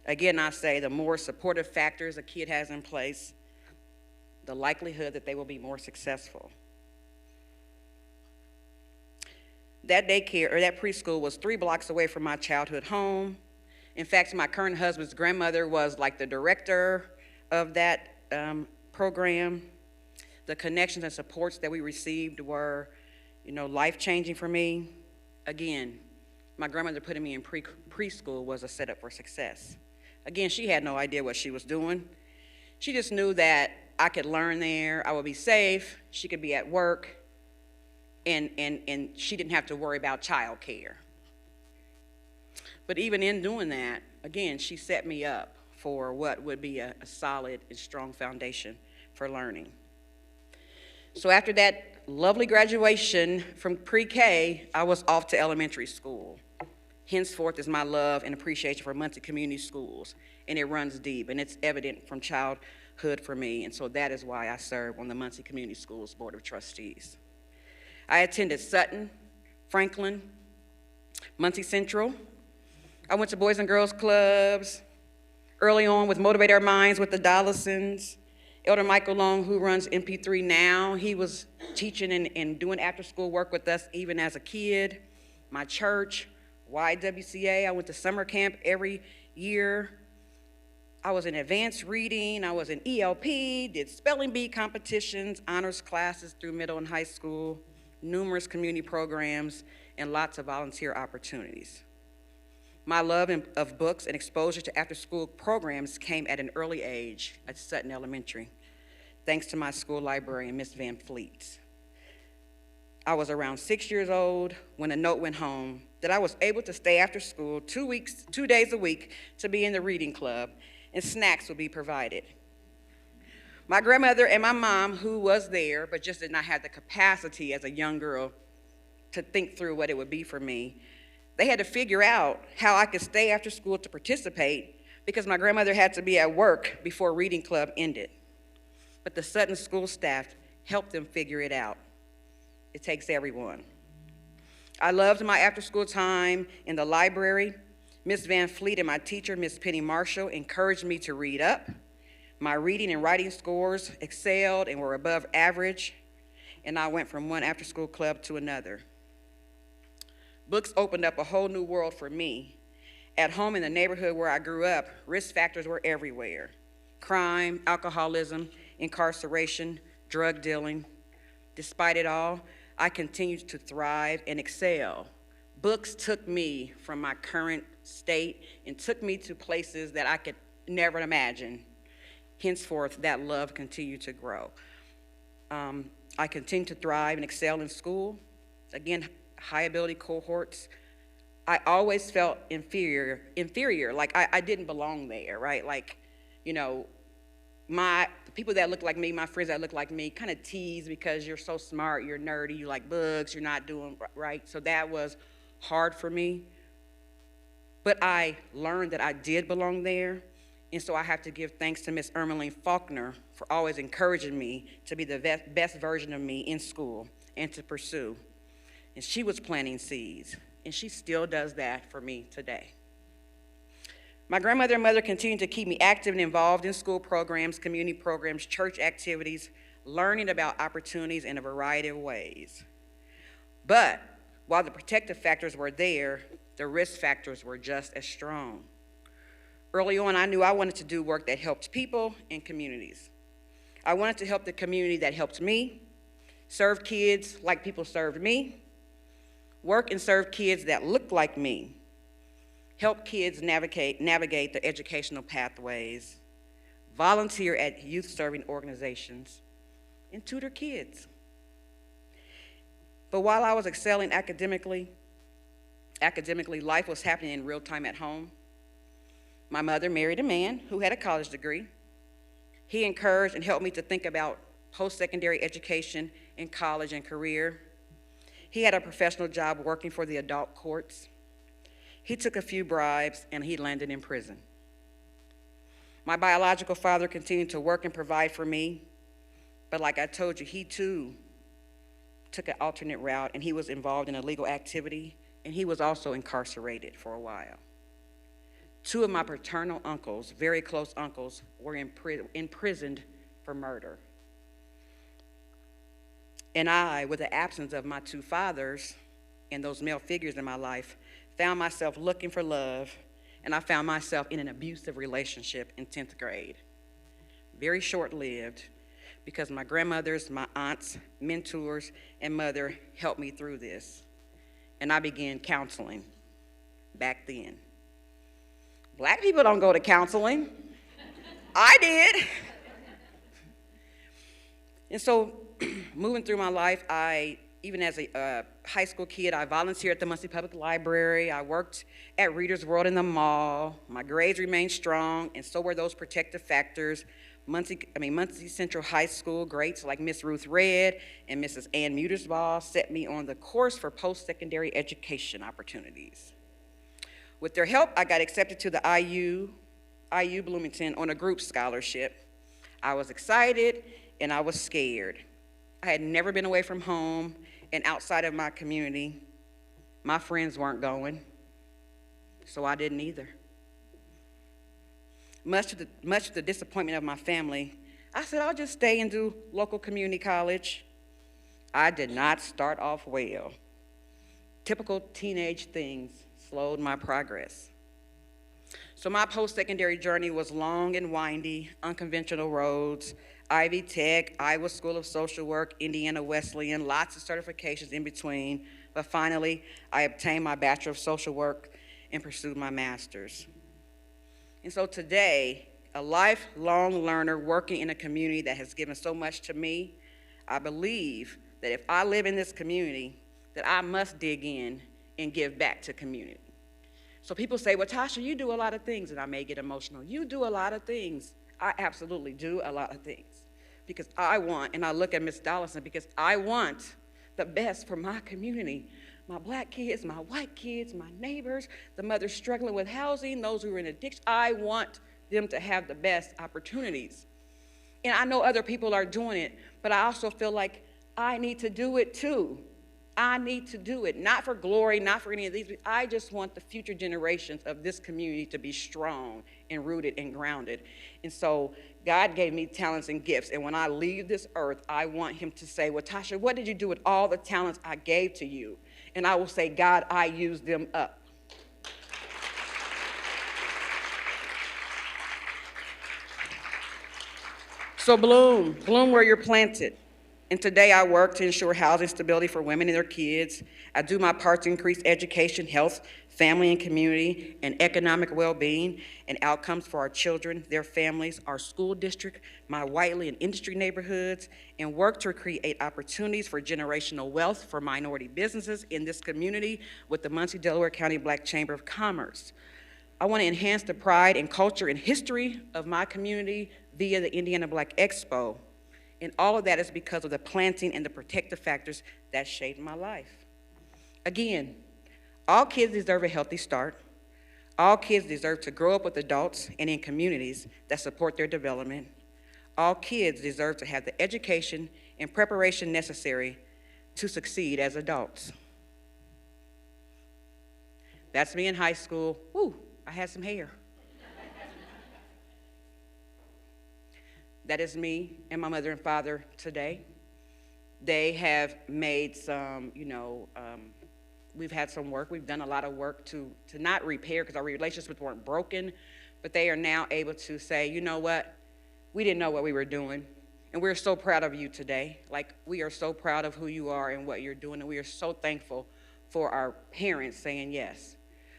Again, I say the more supportive factors a kid has in place, the likelihood that they will be more successful. That daycare, or that preschool, was 3 blocks away from my childhood home. In fact, my current husband's grandmother was like the director of that program. The connections and supports that we received were, life-changing for me. Again, my grandmother putting me in preschool was a setup for success. Again, she had no idea what she was doing. She just knew that I could learn there, I would be safe, she could be at work, and she didn't have to worry about childcare. But even in doing that, again, she set me up for what would be a solid and strong foundation for learning. So after that lovely graduation from pre-K, I was off to elementary school. Henceforth is my love and appreciation for Muncie Community Schools, and it runs deep, and it's evident from childhood for me, and so that is why I serve on the Muncie Community Schools Board of Trustees. I attended Sutton, Franklin, Muncie Central. I went to Boys and Girls Clubs early on with Motivate Our Minds with the Dollisons. Elder Michael Long, who runs MP3 now, he was teaching and doing after-school work with us even as a kid. My church, YWCA, I went to summer camp every year. I was in advanced reading, I was in ELP, did spelling bee competitions, honors classes through middle and high school, numerous community programs, and lots of volunteer opportunities. My love of books and exposure to after-school programs came at an early age at Sutton Elementary, thanks to my school librarian, Miss Van Fleet. I was around 6 years old when a note went home that I was able to stay after school 2 days a week to be in the reading club, and snacks would be provided. My grandmother and my mom, who was there but just did not have the capacity as a young girl to think through what it would be for me, they had to figure out how I could stay after school to participate because my grandmother had to be at work before reading club ended. But the Sutton school staff helped them figure it out. It takes everyone. I loved my after-school time in the library. Miss Van Fleet and my teacher, Miss Penny Marshall, encouraged me to read up. My reading and writing scores excelled and were above average, and I went from one after-school club to another. Books opened up a whole new world for me. At home in the neighborhood where I grew up, risk factors were everywhere. Crime, alcoholism, incarceration, drug dealing. Despite it all, I continued to thrive and excel. Books took me from my current state and took me to places that I could never imagine. Henceforth, that love continued to grow. I continued to thrive and excel in school. Again, high ability cohorts. I always felt inferior, like I didn't belong there, right? Like, the people that look like me, my friends that look like me, kind of tease because you're so smart, you're nerdy, you like books, you're not doing right. So that was hard for me. But I learned that I did belong there. And so I have to give thanks to Miss Ermeline Faulkner for always encouraging me to be the best version of me in school and to pursue. And she was planting seeds, and she still does that for me today. My grandmother and mother continued to keep me active and involved in school programs, community programs, church activities, learning about opportunities in a variety of ways. But while the protective factors were there, the risk factors were just as strong. Early on, I knew I wanted to do work that helped people and communities. I wanted to help the community that helped me, serve kids like people served me, work and serve kids that looked like me, help kids navigate the educational pathways, volunteer at youth-serving organizations, and tutor kids. But while I was excelling academically, life was happening in real time at home. My mother married a man who had a college degree. He encouraged and helped me to think about post-secondary education in college and career. He had a professional job working for the adult courts. He took a few bribes and he landed in prison. My biological father continued to work and provide for me, but like I told you, he too took an alternate route and he was involved in illegal activity, and he was also incarcerated for a while. Two of my paternal uncles, very close uncles, were imprisoned for murder. And I, with the absence of my two fathers and those male figures in my life, found myself looking for love, and I found myself in an abusive relationship in 10th grade. Very short-lived, because my grandmothers, my aunts, mentors, and mother helped me through this. And I began counseling back then. Black people don't go to counseling. I did. And so, moving through my life, even as a high school kid, I volunteered at the Muncie Public Library. I worked at Reader's World in the mall. My grades remained strong, and so were those protective factors. Muncie Central High School greats like Miss Ruth Red and Mrs. Ann Mutersbaugh set me on the course for post-secondary education opportunities. With their help, I got accepted to the IU Bloomington on a group scholarship. I was excited and I was scared. I had never been away from home and outside of my community. My friends weren't going, so I didn't either. Much to the disappointment of my family, I said I'll just stay and do local community college. I did not start off well. Typical teenage things slowed my progress. So my post-secondary journey was long and windy, unconventional roads, Ivy Tech, Iowa School of Social Work, Indiana Wesleyan, lots of certifications in between, but finally I obtained my Bachelor of Social Work and pursued my master's. And so today, a lifelong learner working in a community that has given so much to me, I believe that if I live in this community, that I must dig in and give back to community. So people say, well, Tasha, you do a lot of things, and I may get emotional. You do a lot of things. I absolutely do a lot of things because I want, and I look at Ms. Dollison, because I want the best for my community. My black kids, my white kids, my neighbors, the mothers struggling with housing, those who are in addiction. I want them to have the best opportunities. And I know other people are doing it, but I also feel like I need to do it too. I need to do it, not for glory, not for any of these. I just want the future generations of this community to be strong and rooted and grounded. And so God gave me talents and gifts. And when I leave this earth, I want him to say, well, Tasha, what did you do with all the talents I gave to you? And I will say, God, I used them up. So bloom where you're planted. And today I work to ensure housing stability for women and their kids. I do my part to increase education, health, family and community, and economic well-being and outcomes for our children, their families, our school district, my Whiteley and industry neighborhoods, and work to create opportunities for generational wealth for minority businesses in this community with the Muncie, Delaware County Black Chamber of Commerce. I want to enhance the pride and culture and history of my community via the Indiana Black Expo. And all of that is because of the planting and the protective factors that shaped my life. Again, all kids deserve a healthy start. All kids deserve to grow up with adults and in communities that support their development. All kids deserve to have the education and preparation necessary to succeed as adults. That's me in high school. Woo, I had some hair. That is me and my mother and father today. They have made some, we've had some work. We've done a lot of work to not repair because our relationships weren't broken, but they are now able to say, you know what? We didn't know what we were doing, And we're so proud of you today. Like, we are so proud of who you are and what you're doing, and we are so thankful for our parents saying yes.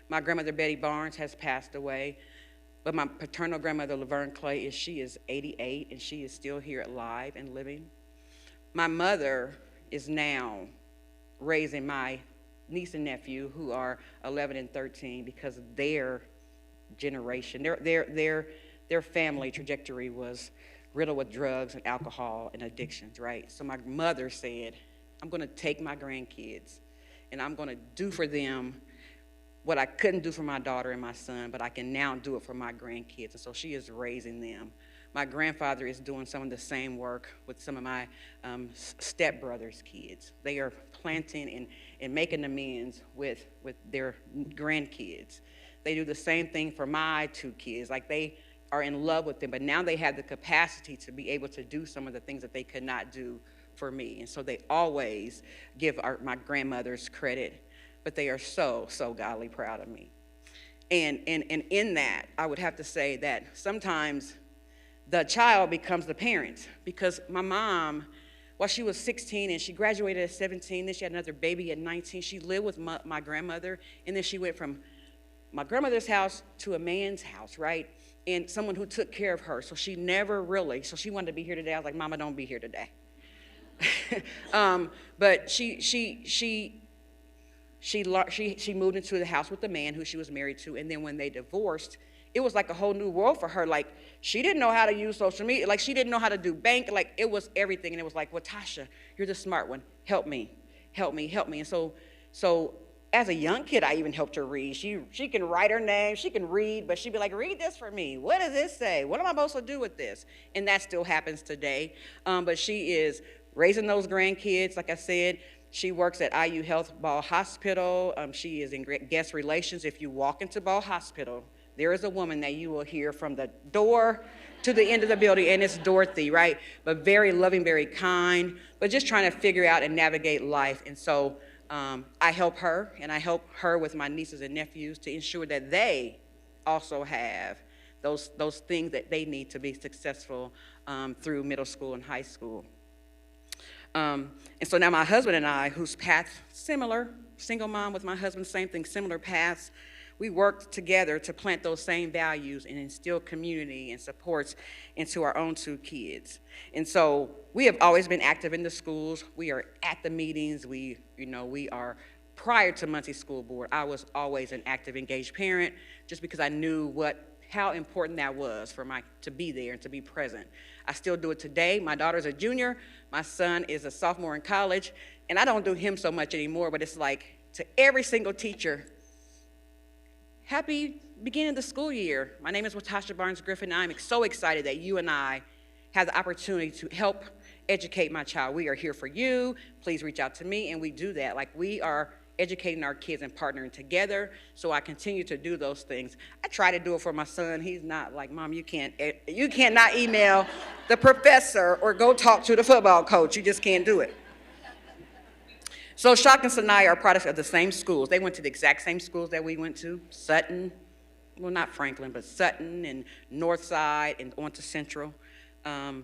My grandmother, Betty Barnes, has passed away, but my paternal grandmother, Laverne Clay, she is 88, and she is still here alive and living. My mother is now raising my niece and nephew, who are 11 and 13, because their generation, their family trajectory was riddled with drugs and alcohol and addictions, right? So my mother said, I'm going to take my grandkids and I'm going to do for them what I couldn't do for my daughter and my son, but I can now do it for my grandkids. And so she is raising them. My grandfather is doing some of the same work with some of my stepbrother's kids. They are planting and making amends with their grandkids. They do the same thing for my two kids. Like, they are in love with them, but now they have the capacity to be able to do some of the things that they could not do for me. And so they always give my grandmothers credit, but they are so, so godly proud of me. And in that, I would have to say that sometimes the child becomes the parent, because my mom, while she was 16 and she graduated at 17, then she had another baby at 19, she lived with my grandmother, and then she went from my grandmother's house to a man's house, right? And someone who took care of her. So she never really, so she wanted to be here today. I was like, Mama, don't be here today. But she moved into the house with the man who she was married to, and then when they divorced, it was like a whole new world for her. Like, she didn't know how to use social media. Like, she didn't know how to do bank. Like, it was everything. And it was like, well, Tasha, you're the smart one. Help me. And so as a young kid, I even helped her read. She can write her name. She can read, but she'd be like, read this for me. What does this say? What am I supposed to do with this? And that still happens today. But she is raising those grandkids. Like I said, she works at IU Health Ball Hospital. She is in guest relations. If you walk into Ball Hospital, there is a woman that you will hear from the door to the end of the building, and it's Dorothy, right? But very loving, very kind, but just trying to figure out and navigate life. And so I help her, and I help her with my nieces and nephews to ensure that they also have those things that they need to be successful through middle school and high school. And so now my husband and I, whose path similar, single mom with my husband, same thing, similar paths, we worked together to plant those same values and instill community and supports into our own two kids. And so we have always been active in the schools. We are at the meetings. We are, prior to Muncie School Board, I was always an active, engaged parent, just because I knew how important that was to be there and to be present. I still do it today. My daughter's a junior. My son is a sophomore in college, and I don't do him so much anymore, but it's like, to every single teacher, happy beginning of the school year. My name is Watasha Barnes Griffin, and I'm so excited that you and I have the opportunity to help educate my child. We are here for you. Please reach out to me, and we do that. Like, we are educating our kids and partnering together, so I continue to do those things. I try to do it for my son. He's not like, Mom, you cannot email the professor or go talk to the football coach. You just can't do it. So Shock and Sinai are products of the same schools. They went to the exact same schools that we went to, Sutton, well, not Franklin, but Sutton and Northside and on to Central. And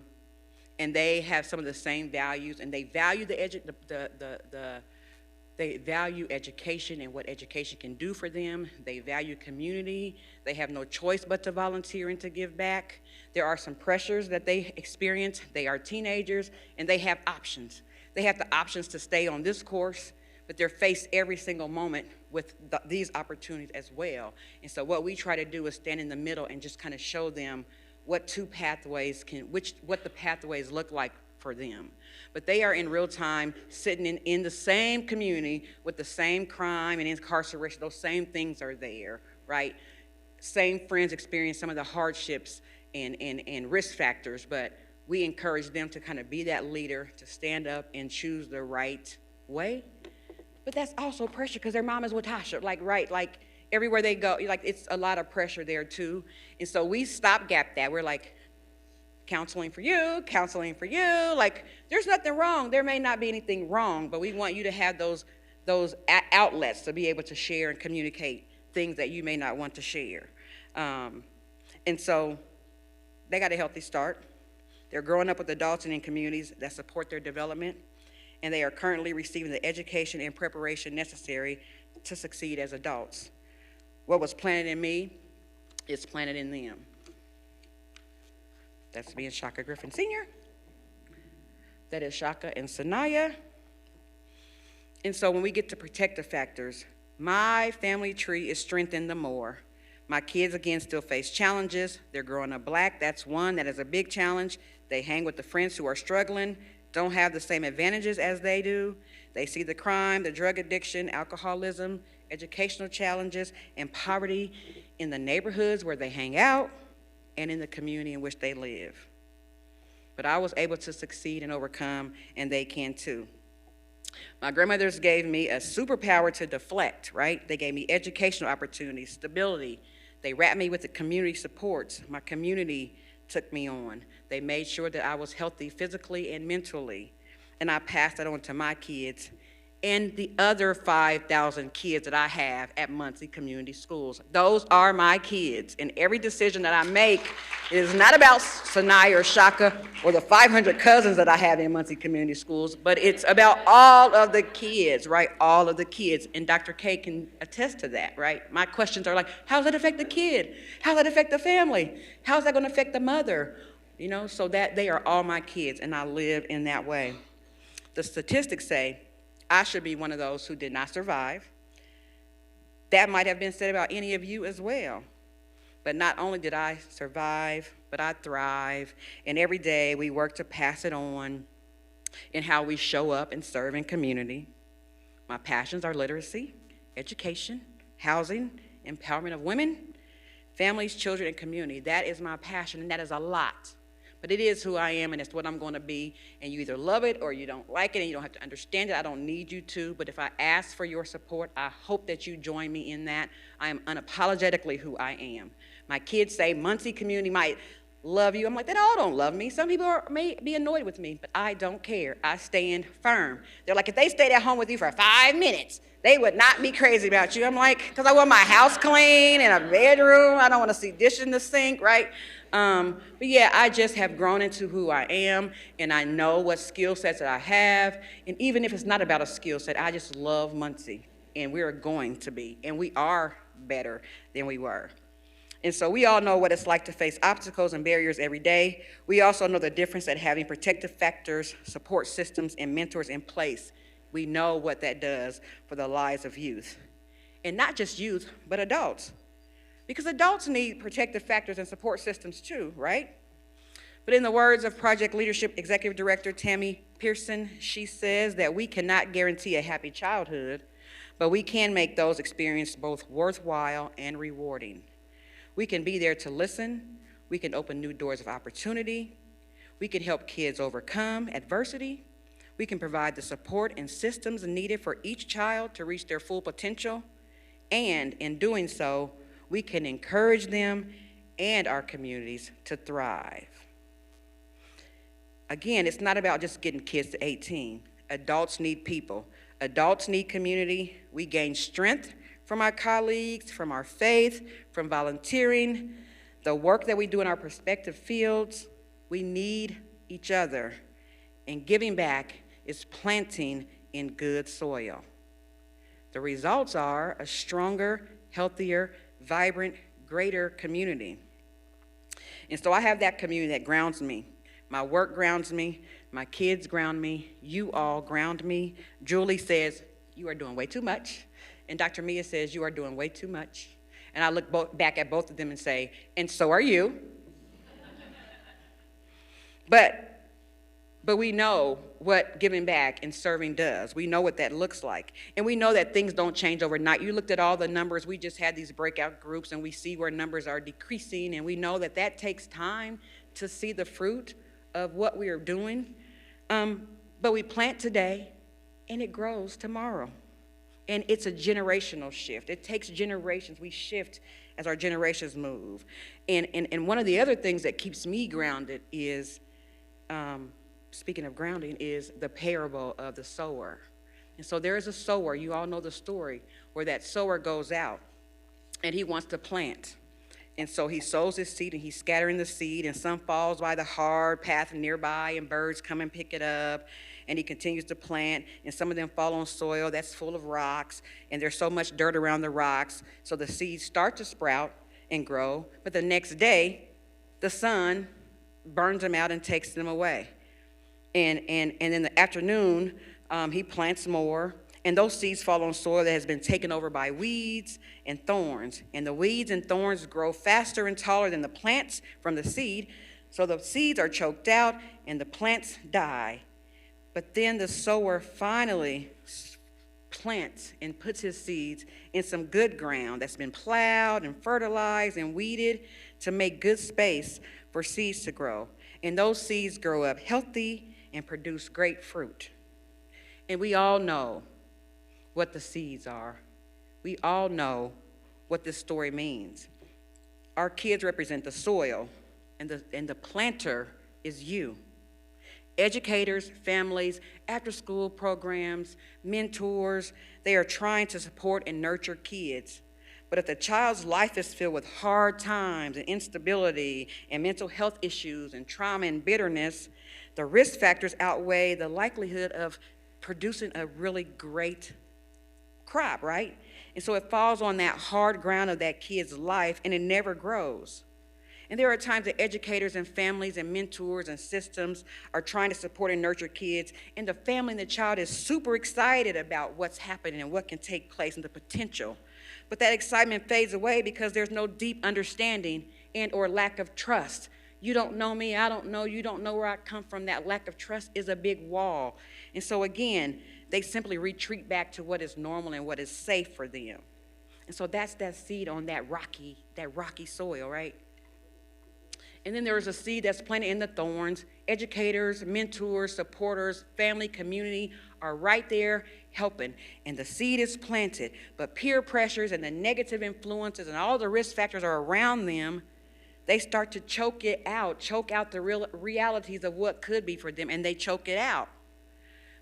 they have some of the same values, and they value they value education and what education can do for them. They value community. They have no choice but to volunteer and to give back. There are some pressures that they experience. They are teenagers, and they have options. They have the options to stay on this course, but they're faced every single moment with these opportunities as well. And so what we try to do is stand in the middle and just kind of show them what the pathways look like for them. But they are in real time sitting in the same community with the same crime and incarceration. Those same things are there, right? Same friends experience some of the hardships and risk factors, but we encourage them to kind of be that leader, to stand up and choose the right way. But that's also pressure, because their mom is Watasha, like everywhere they go, like, it's a lot of pressure there too. And so we stopgap that. We're like, counseling for you, like, there's nothing wrong. There may not be anything wrong, but we want you to have those outlets to be able to share and communicate things that you may not want to share. And so they got a healthy start. They're growing up with adults and in communities that support their development, and they are currently receiving the education and preparation necessary to succeed as adults. What was planted in me is planted in them. That's me and Shaka Griffin Sr. That is Shaka and Sanaya. And so when we get to protective factors, my family tree is strengthened the more. My kids, again, still face challenges. They're growing up Black. That's one. That is a big challenge. They hang with the friends who are struggling, don't have the same advantages as they do. They see the crime, the drug addiction, alcoholism, educational challenges, and poverty in the neighborhoods where they hang out and in the community in which they live. But I was able to succeed and overcome, and they can too. My grandmothers gave me a superpower to deflect, right? They gave me educational opportunities, stability. They wrapped me with the community supports. My community took me on. They made sure that I was healthy physically and mentally. And I passed that on to my kids and the other 5,000 kids that I have at Muncie Community Schools. Those are my kids. And every decision that I make is not about Sanaya or Shaka or the 500 cousins that I have in Muncie Community Schools, but it's about all of the kids, right? All of the kids. And Dr. K can attest to that, right? My questions are like, how does that affect the kid? How does that affect the family? How is that going to affect the mother? You know, so that they are all my kids, and I live in that way. The statistics say I should be one of those who did not survive. That might have been said about any of you as well. But not only did I survive, but I thrive. And every day we work to pass it on in how we show up and serve in community. My passions are literacy, education, housing, empowerment of women, families, children, and community. That is my passion, and that is a lot. But it is who I am, and it's what I'm going to be. And you either love it or you don't like it, and you don't have to understand it. I don't need you to. But if I ask for your support, I hope that you join me in that. I am unapologetically who I am. My kids say Muncie community might love you. I'm like, they all don't love me. Some people may be annoyed with me, but I don't care. I stand firm. They're like, if they stayed at home with you for 5 minutes, they would not be crazy about you. I'm like, because I want my house clean and a bedroom. I don't want to see dishes in the sink, right? But yeah, I just have grown into who I am, and I know what skill sets that I have. And even if it's not about a skill set, I just love Muncie, and we are going to be, and we are better than we were. And so we all know what it's like to face obstacles and barriers every day. We also know the difference that having protective factors, support systems, and mentors in place, we know what that does for the lives of youth. And not just youth, but adults. Because adults need protective factors and support systems too, right? But in the words of Project Leadership Executive Director Tammy Pearson, she says that we cannot guarantee a happy childhood, but we can make those experiences both worthwhile and rewarding. We can be there to listen. We can open new doors of opportunity. We can help kids overcome adversity. We can provide the support and systems needed for each child to reach their full potential. And in doing so, we can encourage them and our communities to thrive. Again, it's not about just getting kids to 18. Adults need people. Adults need community. We gain strength from our colleagues, from our faith, from volunteering, the work that we do in our respective fields. We need each other. And giving back is planting in good soil. The results are a stronger, healthier, vibrant, greater community. And so I have that community that grounds me. My work grounds me. My kids ground me. You all ground me. Julie says, you are doing way too much. And Dr. Mia says, you are doing way too much. And I look back at both of them and say, and so are you. But we know what giving back and serving does. We know what that looks like. And we know that things don't change overnight. You looked at all the numbers. We just had these breakout groups, and we see where numbers are decreasing, and we know that that takes time to see the fruit of what we are doing. But we plant today, and it grows tomorrow. And it's a generational shift. It takes generations. We shift as our generations move. And one of the other things that keeps me grounded is, speaking of grounding, is the parable of the sower. And so there is a sower, you all know the story, where that sower goes out and he wants to plant. And so he sows his seed and he's scattering the seed, and some falls by the hard path nearby and birds come and pick it up. And he continues to plant, and some of them fall on soil that's full of rocks, and there's so much dirt around the rocks, so the seeds start to sprout and grow, but the next day, the sun burns them out and takes them away. And in the afternoon, he plants more, and those seeds fall on soil that has been taken over by weeds and thorns. And the weeds and thorns grow faster and taller than the plants from the seed, so the seeds are choked out and the plants die. But then the sower finally plants and puts his seeds in some good ground that's been plowed and fertilized and weeded to make good space for seeds to grow. And those seeds grow up healthy and produce great fruit. And we all know what the seeds are. We all know what this story means. Our kids represent the soil, and the planter is you. Educators, families, after-school programs, mentors, they are trying to support and nurture kids. But if the child's life is filled with hard times and instability and mental health issues and trauma and bitterness, the risk factors outweigh the likelihood of producing a really great crop, right? And so it falls on that hard ground of that kid's life, and it never grows. And there are times that educators and families and mentors and systems are trying to support and nurture kids, and the family and the child is super excited about what's happening and what can take place and the potential. But that excitement fades away because there's no deep understanding and or lack of trust. You don't know me, I don't know you, don't know where I come from. That lack of trust is a big wall. And so again, they simply retreat back to what is normal and what is safe for them. And so that's that seed on that rocky soil, right? And then there is a seed that's planted in the thorns. Educators, mentors, supporters, family, community are right there helping. And the seed is planted, but peer pressures and the negative influences and all the risk factors are around them. They start to choke out the realities of what could be for them, and they choke it out.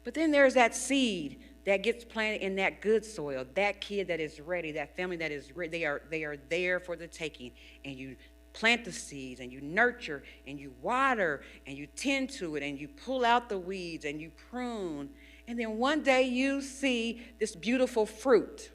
But then there's that seed that gets planted in that good soil, that kid that is ready, that family that is ready. They are there for the taking, and you plant the seeds, and you nurture, and you water, and you tend to it, and you pull out the weeds, and you prune. And then one day you see this beautiful fruit.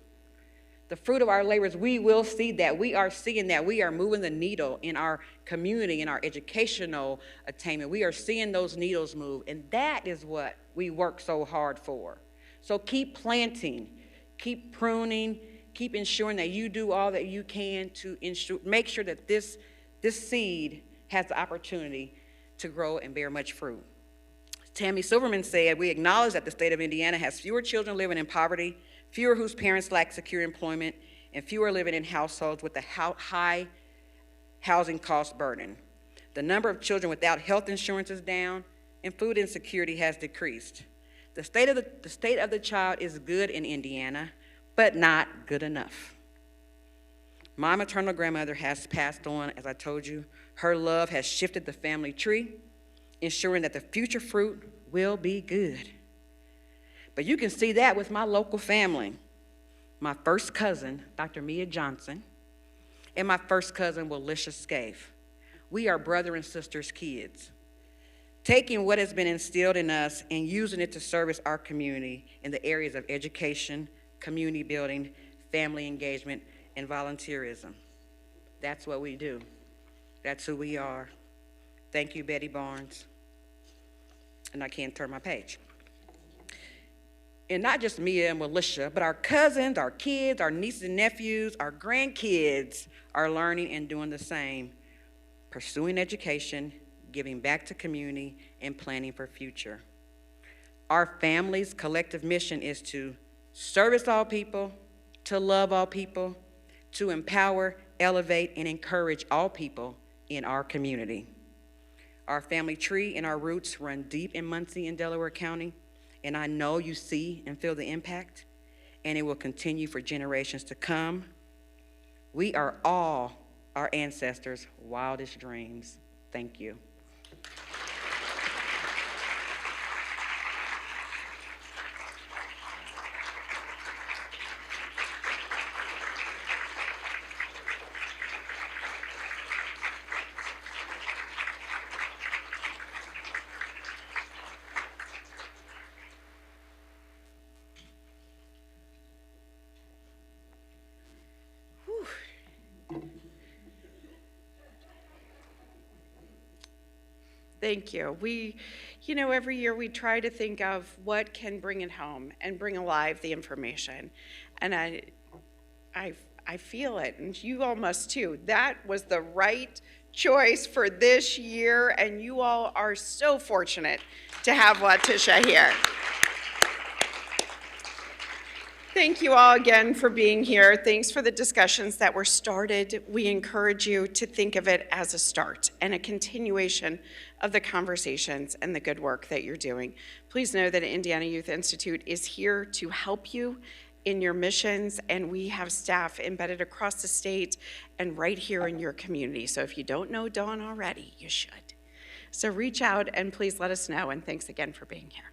The fruit of our labors, we will see that. We are seeing that. We are moving the needle in our community, in our educational attainment. We are seeing those needles move, and that is what we work so hard for. So keep planting, keep pruning, keep ensuring that you do all that you can to make sure that this seed has the opportunity to grow and bear much fruit. Tammy Silverman said, "We acknowledge that the state of Indiana has fewer children living in poverty, fewer whose parents lack secure employment, and fewer living in households with a high housing cost burden. The number of children without health insurance is down, and food insecurity has decreased. The state of the child is good in Indiana, but not good enough." My maternal grandmother has passed on, as I told you. Her love has shifted the family tree, ensuring that the future fruit will be good. But you can see that with my local family. My first cousin, Dr. Mia Johnson, and my first cousin, Willisha Scaife. We are brother and sister's kids, taking what has been instilled in us and using it to service our community in the areas of education, community building, family engagement, and volunteerism. That's what we do. That's who we are. Thank you, Betty Barnes. And I can't turn my page. And not just Mia and Willisha, but our cousins, our kids, our nieces and nephews, our grandkids are learning and doing the same, pursuing education, giving back to community, and planning for future. Our family's collective mission is to service all people, to love all people, to empower, elevate, and encourage all people in our community. Our family tree and our roots run deep in Muncie and Delaware County, and I know you see and feel the impact, and it will continue for generations to come. We are all our ancestors' wildest dreams. Thank you. Thank you. Every year we try to think of what can bring it home and bring alive the information. And I feel it, and you all must too. That was the right choice for this year, and you all are so fortunate to have Watisha here. Thank you all again for being here. Thanks for the discussions that were started. We encourage you to think of it as a start and a continuation of the conversations and the good work that you're doing. Please know that Indiana Youth Institute is here to help you in your missions, and we have staff embedded across the state and right here in your community. So if you don't know Dawn already, you should. So reach out and please let us know, and thanks again for being here.